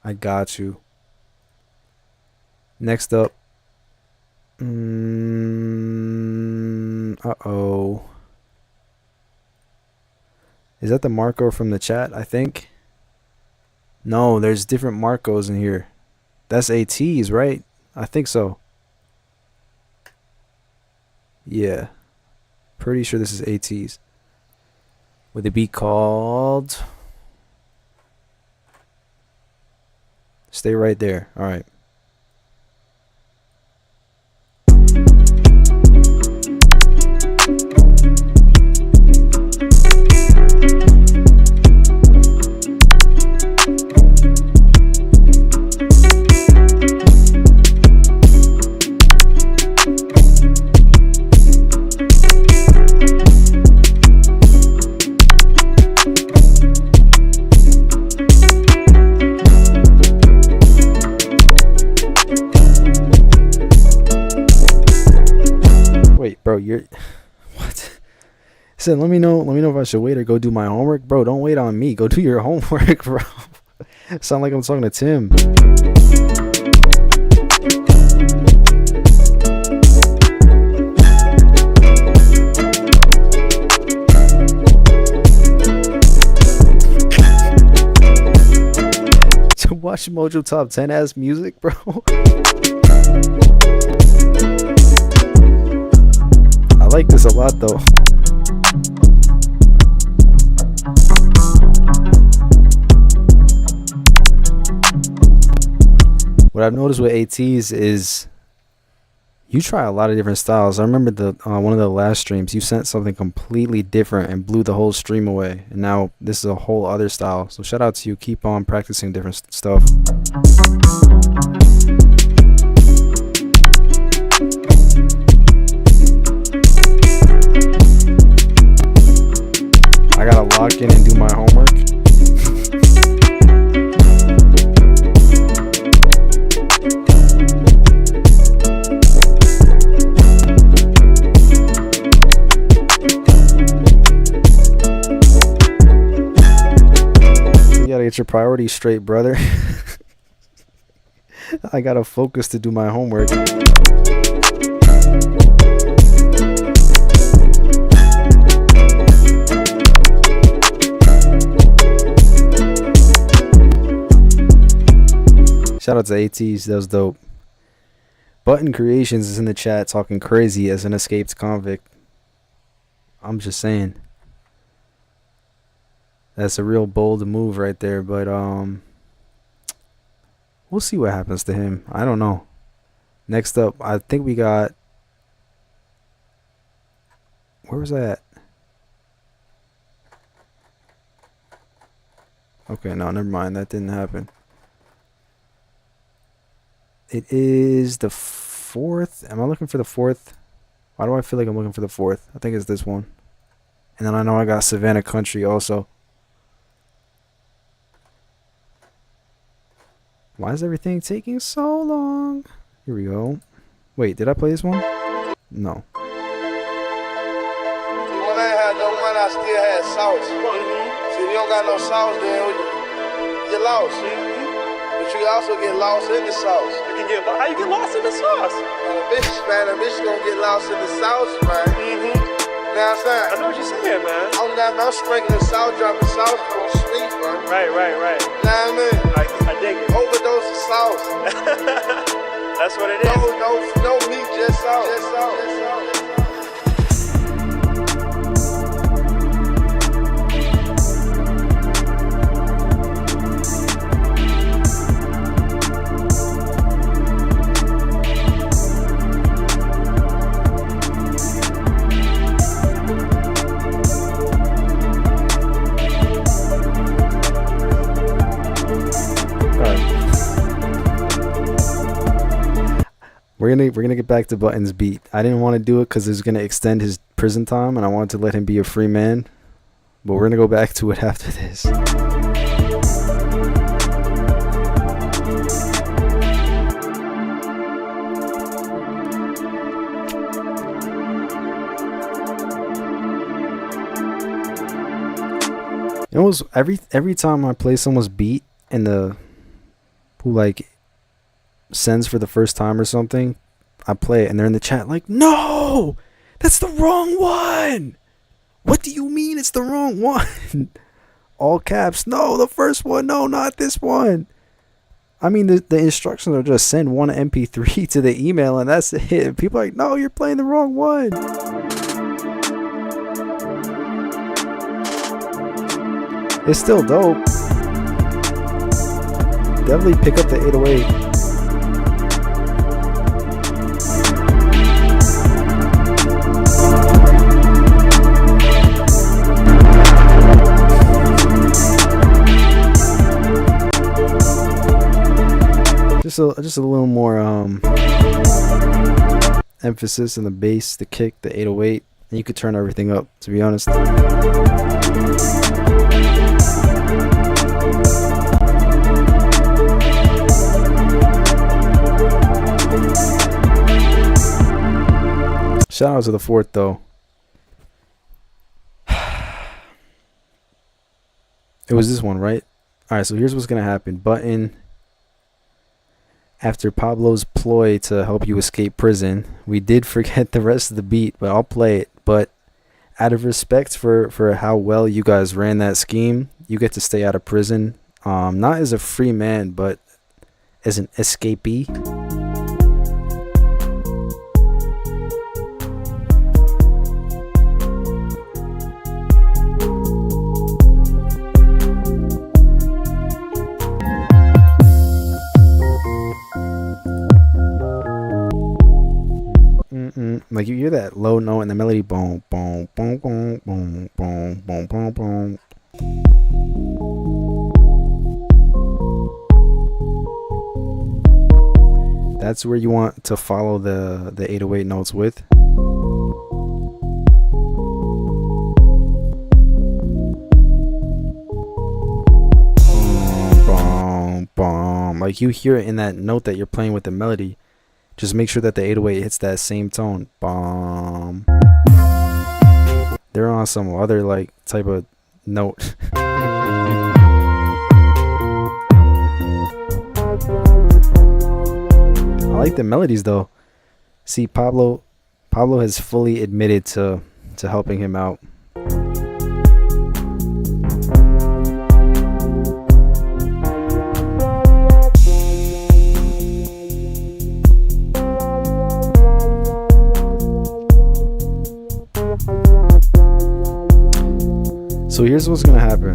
I got you. Next up. Uh-oh. Is that the Marco from the chat, I think? No, there's different Marcos in here. That's ATs, right? I think so. Yeah. Pretty sure this is AT's. With a beat called Stay Right There. Alright. Bro, you're what? Said, let me know if I should wait or go do my homework. Bro, don't wait on me. Go do your homework, bro. Sound like I'm talking to Tim. To watch Mojo Top 10 ass music, bro. I like this a lot though. What I've noticed with ATs is you try a lot of different styles. I remember the one of the last streams you sent something completely different and blew the whole stream away, and now this is a whole other style. So shout out to you. Keep on practicing different stuff. I gotta lock in and do my homework. You gotta get your priorities straight, brother. I gotta focus to do my homework. Shout out to ATs, that was dope. Button Creations is in the chat talking crazy as an escaped convict. I'm just saying. That's a real bold move right there, but we'll see what happens to him. I don't know. Next up, I think we got, where was that? Okay, no, never mind. That didn't happen. It is the 4th. Am I looking for the 4th? Why do I feel like I'm looking for the 4th? I think it's this one. And then I know I got Savannah Country also. Why is everything taking so long? Here we go. Wait, did I play this one? No. When I had no money, I still had sauce. See, if you don't got no sauce, then you lost. But you also get lost in the sauce. How you get lost in the sauce? A bitch gonna get lost in the sauce, man. Know what I'm saying? I know what you're saying, man. I'm sprinkling salt, dropping sauce on the street, man. Right. Know what I mean? I dig it. Overdose of sauce. That's what it is. No meat, just sauce. We're gonna get back to Button's beat. I didn't want to do it because it was gonna extend his prison time, and I wanted to let him be a free man. But we're gonna go back to it after this. It was every time I play someone's beat and who like sends for the first time or something, I play it and they're in the chat like, no, that's the wrong one. What do you mean it's the wrong one? All caps, no, the first one, no, not this one. I mean, the instructions are just send one MP3 to the email and that's it. People are like, no, you're playing the wrong one. It's still dope. Definitely pick up the 808. Just a little more emphasis in the bass, the kick, the 808, and you could turn everything up, to be honest. Shout out to the fourth though. It was this one, right? Alright, so here's what's gonna happen. Button. After Pablo's ploy to help you escape prison, we did forget the rest of the beat, but I'll play it. But out of respect for how well you guys ran that scheme, you get to stay out of prison. Not as a free man, but as an escapee. Like you hear that low note in the melody, boom, boom, boom, boom, boom, boom, boom, boom, boom. That's where you want to follow the 808 notes with. Boom, boom, boom. Like you hear it in that note that you're playing with the melody. Just make sure that the 808 hits that same tone. Bomb. They're on some other like type of note. I like the melodies though. See, Pablo has fully admitted to helping him out. So here's what's gonna happen.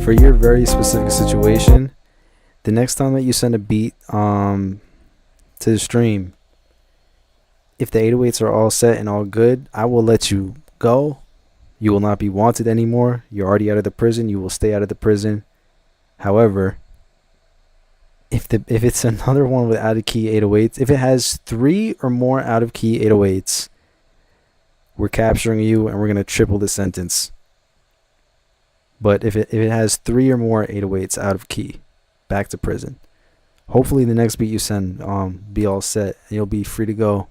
For your very specific situation, the next time that you send a beat to the stream, if the 808s are all set and all good, I will let you go. You will not be wanted anymore. You're already out of the prison. You will stay out of the prison. However, if it's another one with out of key 808s, if it has 3 or more out of key 808s, we're capturing you and we're gonna triple the sentence. But if it has 3 or more 808s out of key, back to prison. Hopefully the next beat you send be all set and you'll be free to go.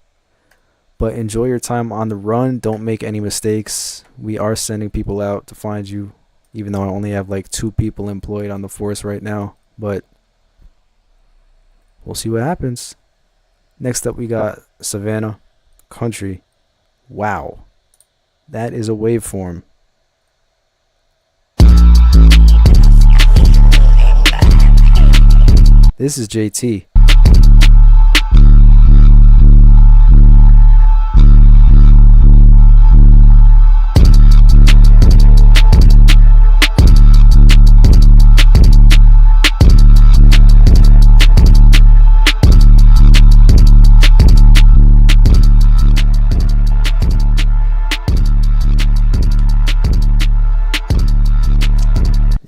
But enjoy your time on the run. Don't make any mistakes. We are sending people out to find you, even though I only have like 2 people employed on the force right now. But we'll see what happens. Next up, we got Savannah Country. Wow. That is a waveform. This is JT.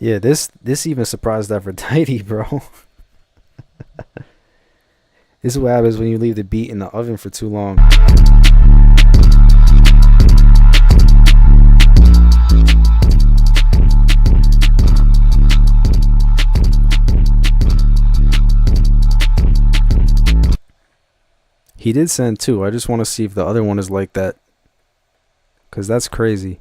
Yeah, this even surprised Aphrodite, bro. This is what happens when you leave the beat in the oven for too long. He did send 2. I just want to see if the other one is like that, because that's crazy.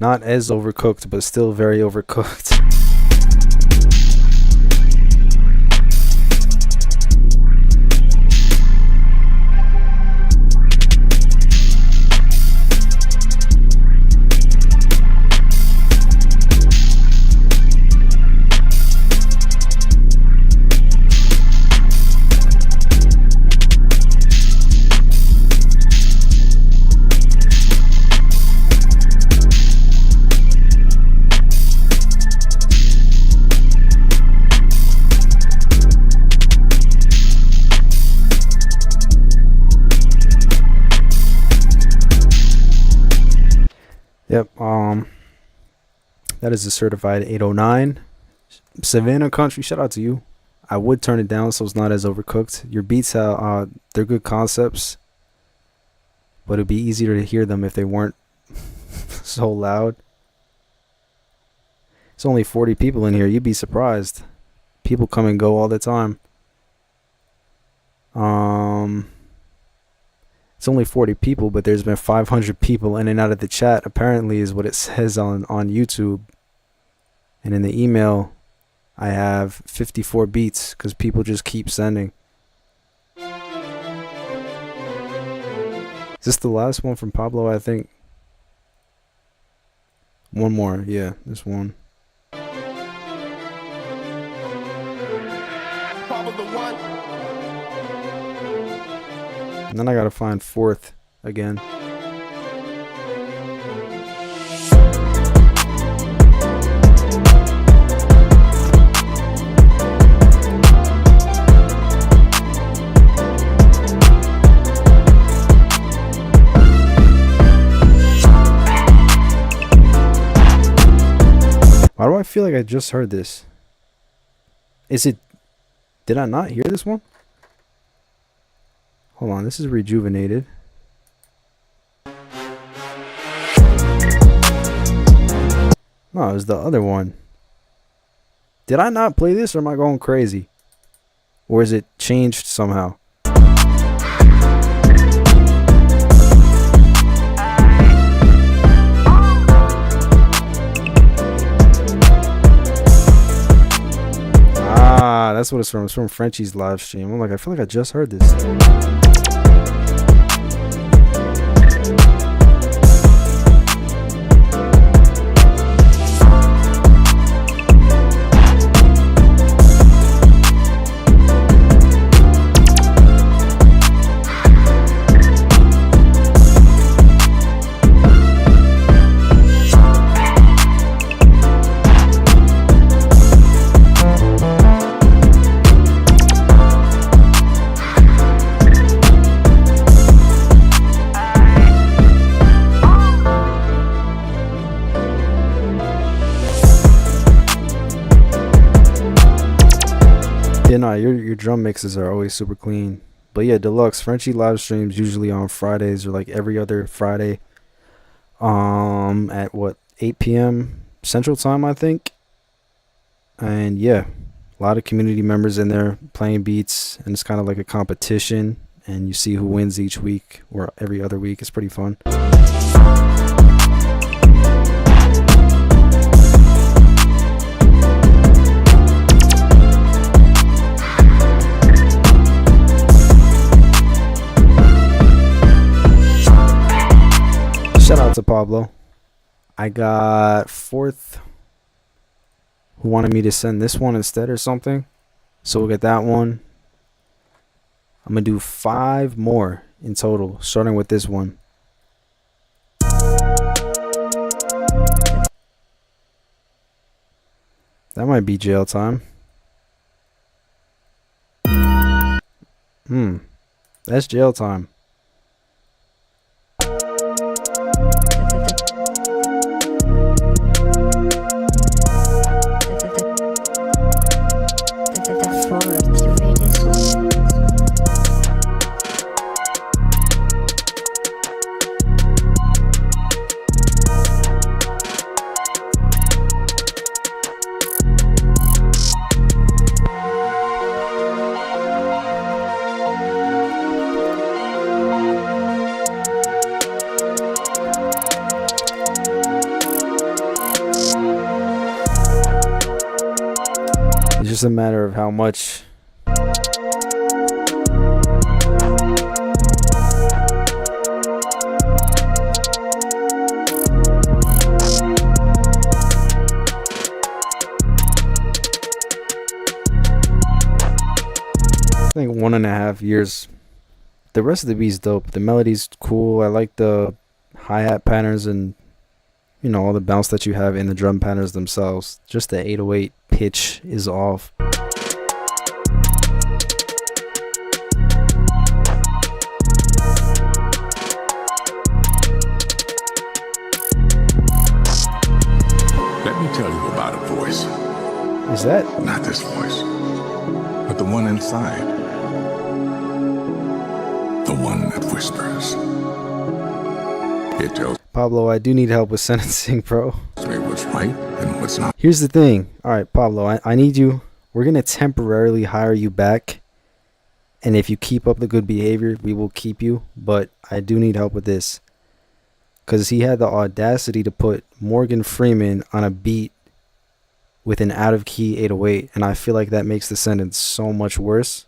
Not as overcooked, but still very overcooked. Yep. That is a certified 809. Savannah Country, shout out to you. I would turn it down so it's not as overcooked. Your beats have they're good concepts, but it'd be easier to hear them if they weren't so loud. It's only 40 people in here. You'd be surprised. People come and go all the time. It's only 40 people, but there's been 500 people in and out of the chat, apparently, is what it says on YouTube. And in the email, I have 54 beats because people just keep sending. Is this the last one from Pablo, I think? One more. Yeah, this one. Pablo the One. And then I gotta find fourth again. Why do I feel like I just heard this? Is it... Did I not hear this one? Hold on, this is Rejuvenated. No, it was the other one. Did I not play this, or am I going crazy? Or is it changed somehow? Ah, that's what it's from. It's from Frenchie's live stream. I'm like, I feel like I just heard this. Yeah, no, your drum mixes are always super clean. But yeah, Deluxe Frenchie live streams usually on Fridays or like every other Friday. At what, 8 p.m. Central Time, I think. And yeah, a lot of community members in there playing beats, and it's kind of like a competition, and you see who wins each week or every other week. It's pretty fun. Shout out to Pablo. I got fourth who wanted me to send this one instead or something. So we'll get that one. I'm going to do 5 more in total, starting with this one. That might be jail time. That's jail time. It's just a matter of how much I think 1.5 years. The rest of the beat's dope. The melody's cool. I like the hi-hat patterns and, you know, all the bounce that you have in the drum patterns themselves. Just the 808 pitch is off. Who's that? Not this voice, but the one inside. The one that whispers. It tells Pablo, I do need help with sentencing, bro. me what's right and what's not. Here's the thing. All right, Pablo, I need you. We're going to temporarily hire you back. And if you keep up the good behavior, we will keep you. But I do need help with this. Because he had the audacity to put Morgan Freeman on a beat with an out-of-key 808. And I feel like that makes the sentence so much worse.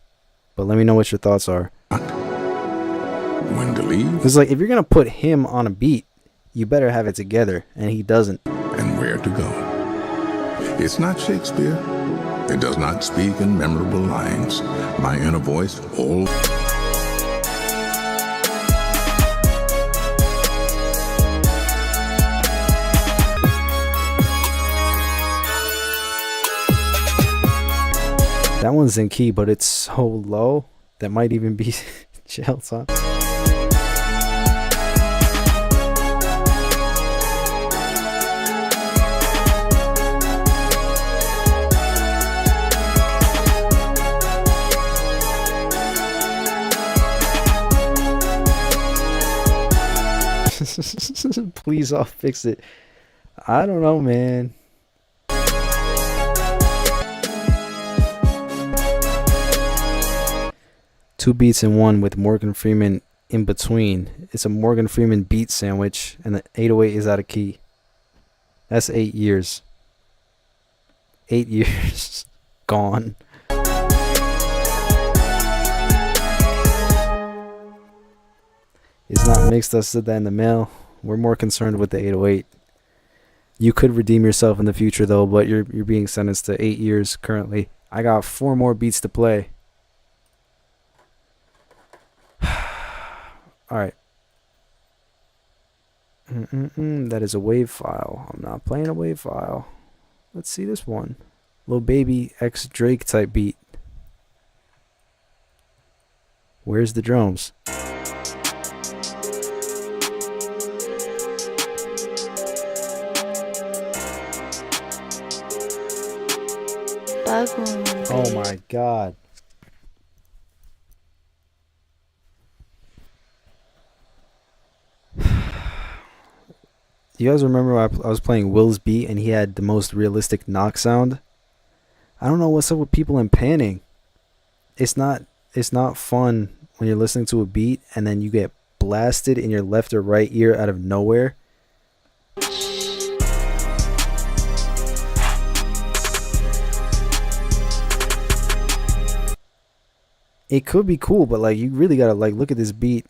But let me know what your thoughts are. When to leave. Because like, if you're going to put him on a beat, you better have it together. And he doesn't. And where to go. It's not Shakespeare. It does not speak in memorable lines. My inner voice, all. That one's in key, but it's so low that might even be jail time. Please, I'll fix it. I don't know, man. Two beats in one with Morgan Freeman in between. It's a Morgan Freeman beat sandwich, and the 808 is out of key. That's 8 years. 8 years gone. It's not mixed. I said that in the mail. We're more concerned with the 808. You could redeem yourself in the future, though, but you're being sentenced to 8 years currently. I got 4 more beats to play. All right. That is a WAV file. I'm not playing a WAV file. Let's see this one. Lil Baby X Drake type beat. Where's the drums? Oh my god. Do you guys remember I was playing Will's beat and he had the most realistic knock sound? I don't know what's up with people in panning. It's not fun when you're listening to a beat and then you get blasted in your left or right ear out of nowhere. It could be cool, but like you really gotta like look at this beat.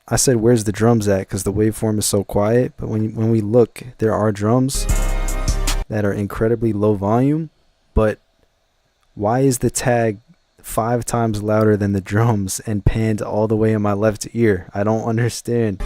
I said, where's the drums at? Because the waveform is so quiet. But when we look, there are drums that are incredibly low volume. But why is the tag 5 times louder than the drums and panned all the way in my left ear? I don't understand.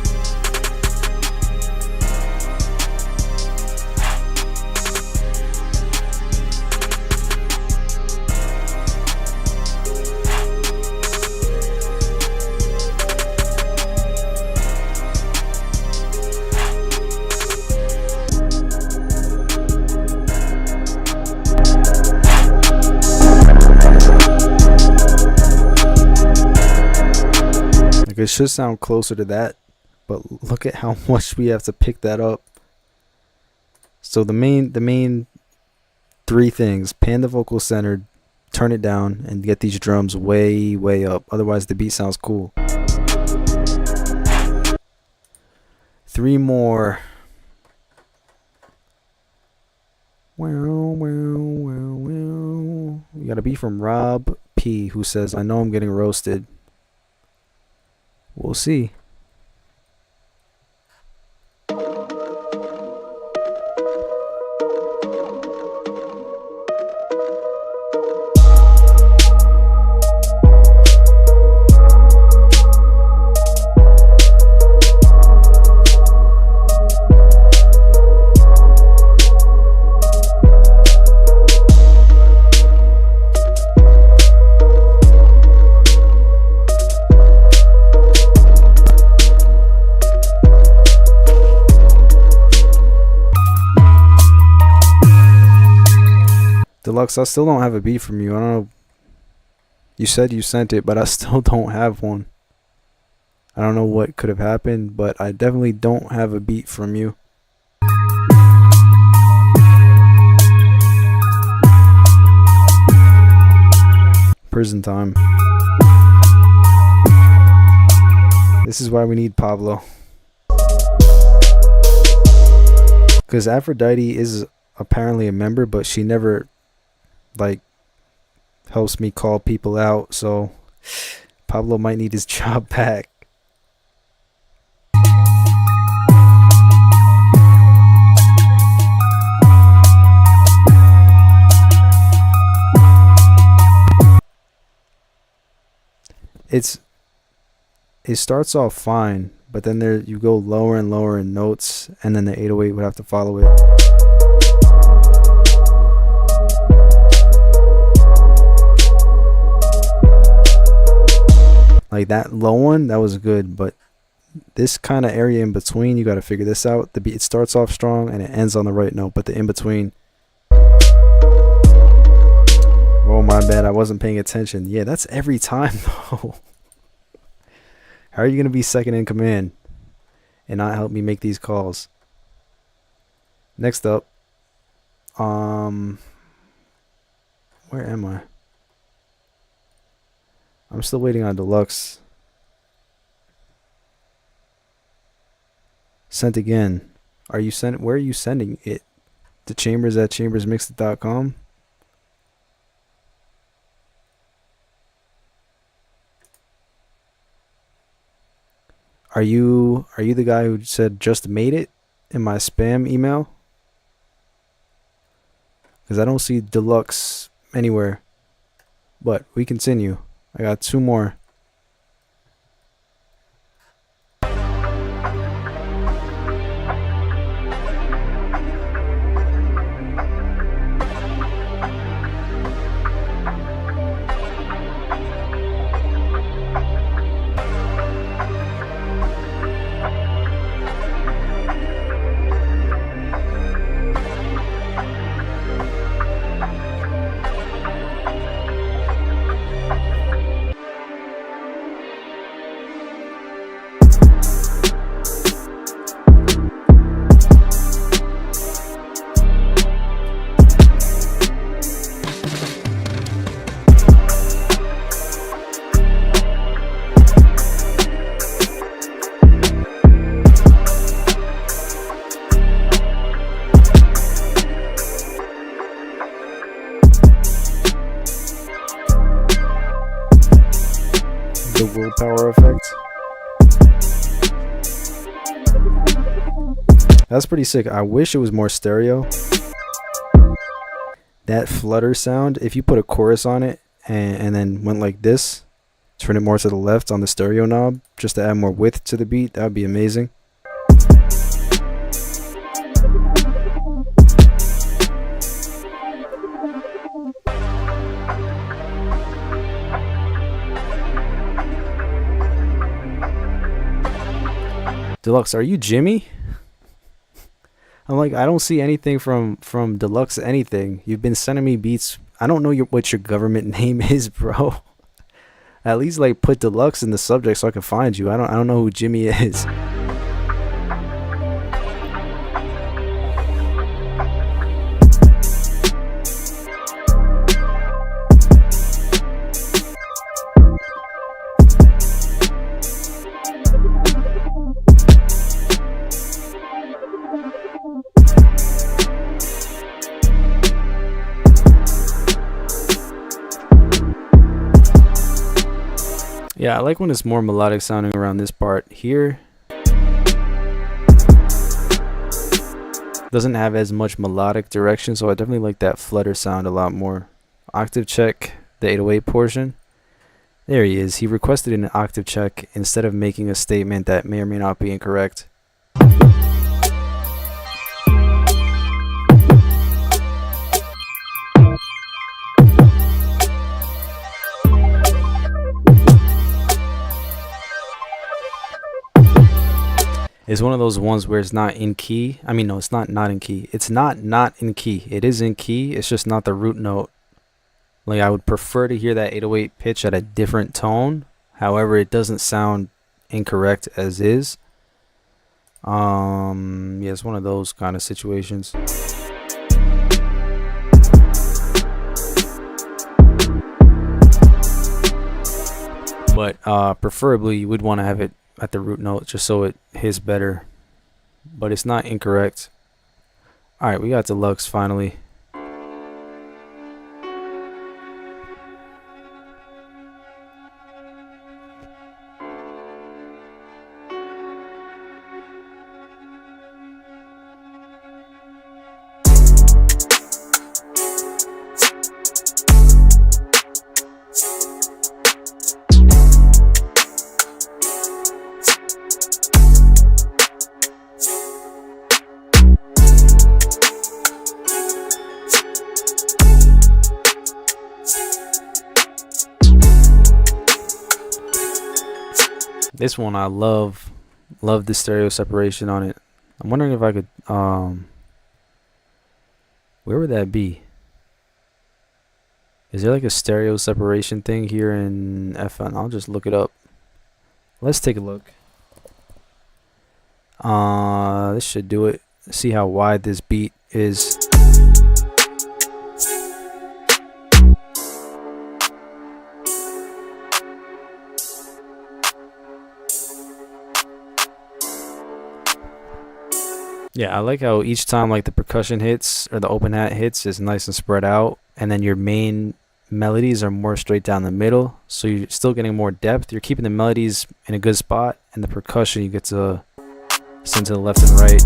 It should sound closer to that, but look at how much we have to pick that up. So the main 3 things: pan the vocal centered, turn it down, and get these drums way up. Otherwise the beat sounds cool. 3 more. We got a beat from Rob P, who says, I know I'm getting roasted. We'll see. Deluxe, I still don't have a beat from you. I don't know. You said you sent it, but I still don't have one. I don't know what could have happened, but I definitely don't have a beat from you. Prison time. This is why we need Pablo. Because Aphrodite is apparently a member, but she never, like, helps me call people out. So Pablo might need his job back. It starts off fine, but then there you go lower and lower in notes, and then the 808 would have to follow it. Like that low one, that was good, but this kind of area in between, you got to figure this out. The beat, it starts off strong and it ends on the right note, but the in between. Oh my bad, I wasn't paying attention. Yeah, that's every time though. How are you gonna be second in command and not help me make these calls? Next up, where am I? I'm still waiting on Deluxe. Sent again. Are you sent? Where are you sending it? To chambers@chambersmixedit.com. Are you the guy who said just made it in my spam email? Because I don't see Deluxe anywhere. But we continue. I got two more. The willpower effect. That's pretty sick. I wish it was more stereo. That flutter sound, if you put a chorus on it and then went like this, turn it more to the left on the stereo knob just to add more width to the beat, that would be amazing. Deluxe, are you Jimmy? I'm like, I don't see anything from Deluxe anything. You've been sending me beats. I don't know what your government name is, bro. At least like put Deluxe in the subject so I can find you. I don't know who Jimmy is. Yeah, I like when it's more melodic sounding around this part here. Doesn't have as much melodic direction, so I definitely like that flutter sound a lot more. Octave check, the 808 portion. There he is. He requested an octave check instead of making a statement that may or may not be incorrect. It's one of those ones where it's not in key. I mean, no, it's not in key. It's not in key. It is in key. It's just not the root note. Like, I would prefer to hear that 808 pitch at a different tone. However, it doesn't sound incorrect as is. Yeah, it's one of those kind of situations. But preferably you would want to have it at the root note just so it hits better. But it's not incorrect. Alright, we got deluxe finally. This one I love the stereo separation on it. I'm wondering if I could where would that be? Is there like a stereo separation thing here in FN? I'll just look it up. Let's take a look. This should do it. See how wide this beat is. Yeah, I like how each time like the percussion hits or the open hat hits is nice and spread out, and then your main melodies are more straight down the middle, so you're still getting more depth. You're keeping the melodies in a good spot, and the percussion you get to send to the left and right.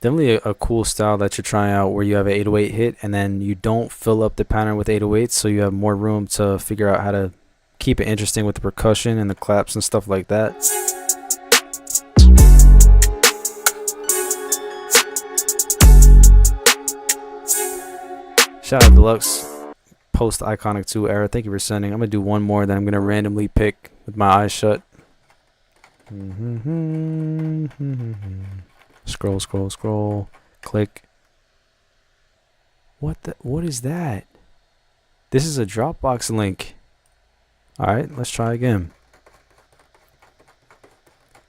Definitely a cool style that you're trying out where you have an 808 hit and then you don't fill up the pattern with 808s, so you have more room to figure out how to keep it interesting with the percussion and the claps and stuff like that. Shout out Deluxe, post Iconic 2 era. Thank you for sending. I'm gonna do one more that I'm gonna randomly pick with my eyes shut. Scroll, scroll, scroll. Click. What is that? This is a Dropbox link. Alright, let's try again.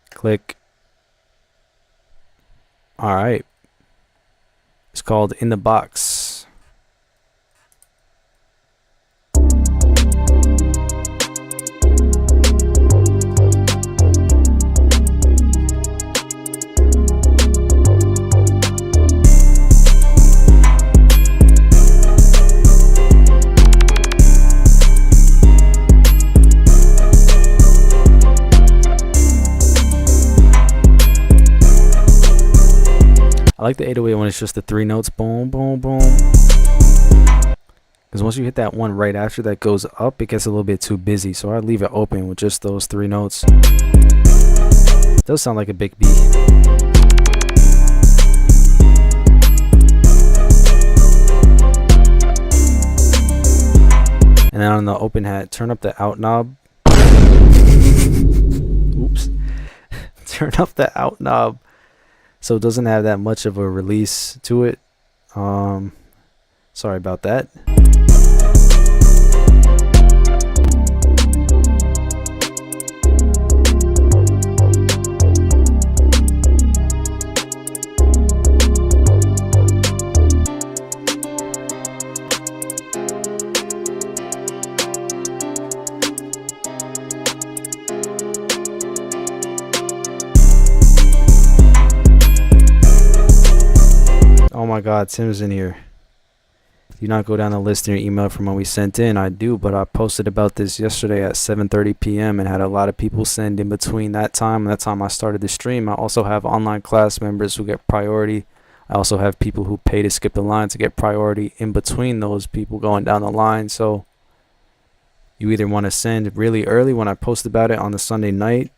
Click. Alright. It's called In the Box. I like the 808 when it's just the 3 notes, boom, boom, boom. Because once you hit that one right after that goes up, it gets a little bit too busy. So I leave it open with just those 3 notes. It does sound like a big beat. And then on the open hat, turn up the out knob. Oops. Turn up the out knob, so it doesn't have that much of a release to it. Sorry about that. Oh my god, Tim's in here. Do not go down the list in your email from when we sent in. I do, but I posted about this yesterday at 7:30 p.m. and had a lot of people send in between that time and that time I started the stream. I also have online class members who get priority. I also have people who pay to skip the line to get priority in between those people going down the line. So you either want to send really early when I post about it on the Sunday night,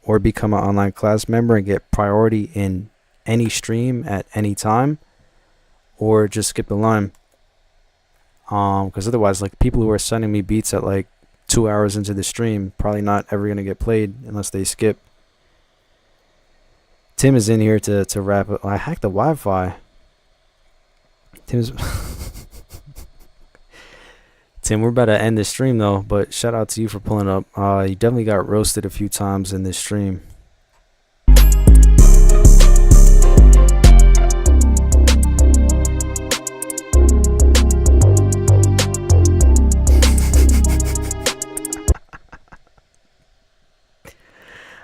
or become an online class member and get priority in any stream at any time, or just skip the line. Because otherwise, like, people who are sending me beats at like 2 hours into the stream probably not ever gonna get played unless they skip. Tim is in here to wrap it. I hacked the Wi-Fi. Tim, we're about to end the stream though, but shout out to you for pulling up. You definitely got roasted a few times in this stream.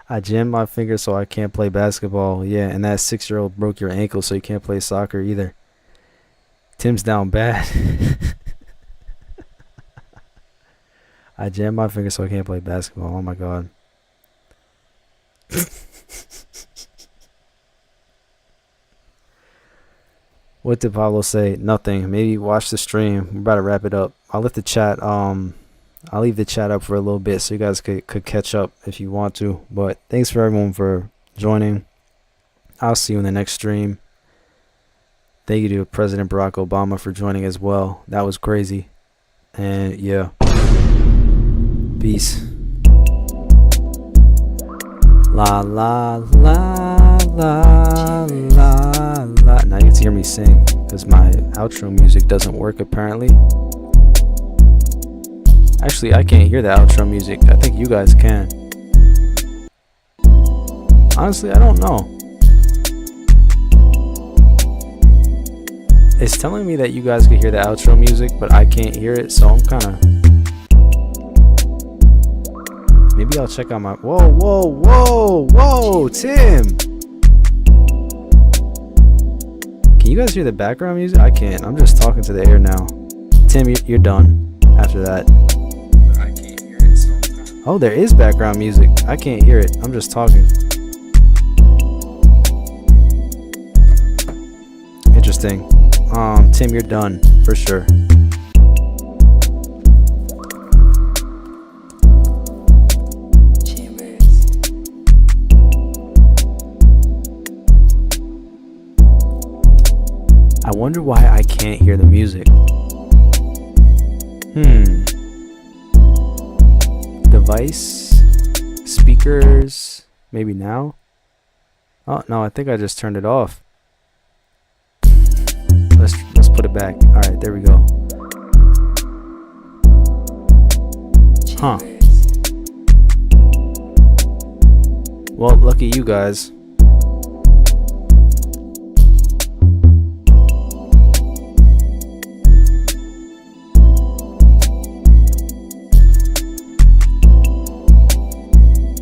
I jammed my finger so I can't play basketball. Yeah, and that 6-year-old broke your ankle so you can't play soccer either. Tim's down bad. I jammed my finger so I can't play basketball. Oh my god. What did Pablo say? Nothing. Maybe watch the stream. We're about to wrap it up. I'll let the chat I'll leave the chat up for a little bit so you guys could catch up if you want to. But thanks for everyone for joining. I'll see you in the next stream. Thank you to President Barack Obama for joining as well. That was crazy. And yeah. Peace. La la la la la la. Now you get to hear me sing because my outro music doesn't work apparently. Actually, I can't hear the outro music. I think you guys can. Honestly, I don't know. It's telling me that you guys can hear the outro music, but I can't hear it, so I'm kind of... Maybe I'll check out my... Whoa, whoa, whoa, whoa, Tim! Can you guys hear the background music? I can't. I'm just talking to the air now. Tim, you're done after that. Oh, there is background music. I can't hear it. I'm just talking. Interesting. Tim, you're done for sure. I wonder why I can't hear the music. Device, speakers, maybe now. Oh no, I think I just turned it off. Let's put it back. All right, there we go. Huh. Well, lucky you guys.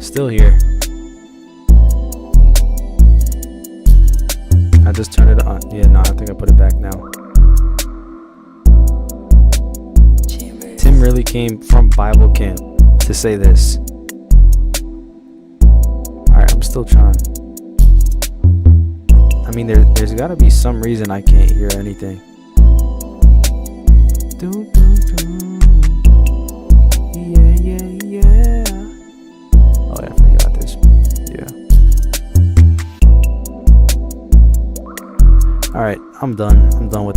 Still here. I just turned it on. Yeah, no, I think I put it back now. Tim really came from Bible camp to say this. Alright, I'm still trying. I mean, there's gotta be some reason I can't hear anything. Yeah, yeah, yeah. Oh yeah, I forgot this. Yeah. Alright, I'm done. I'm done with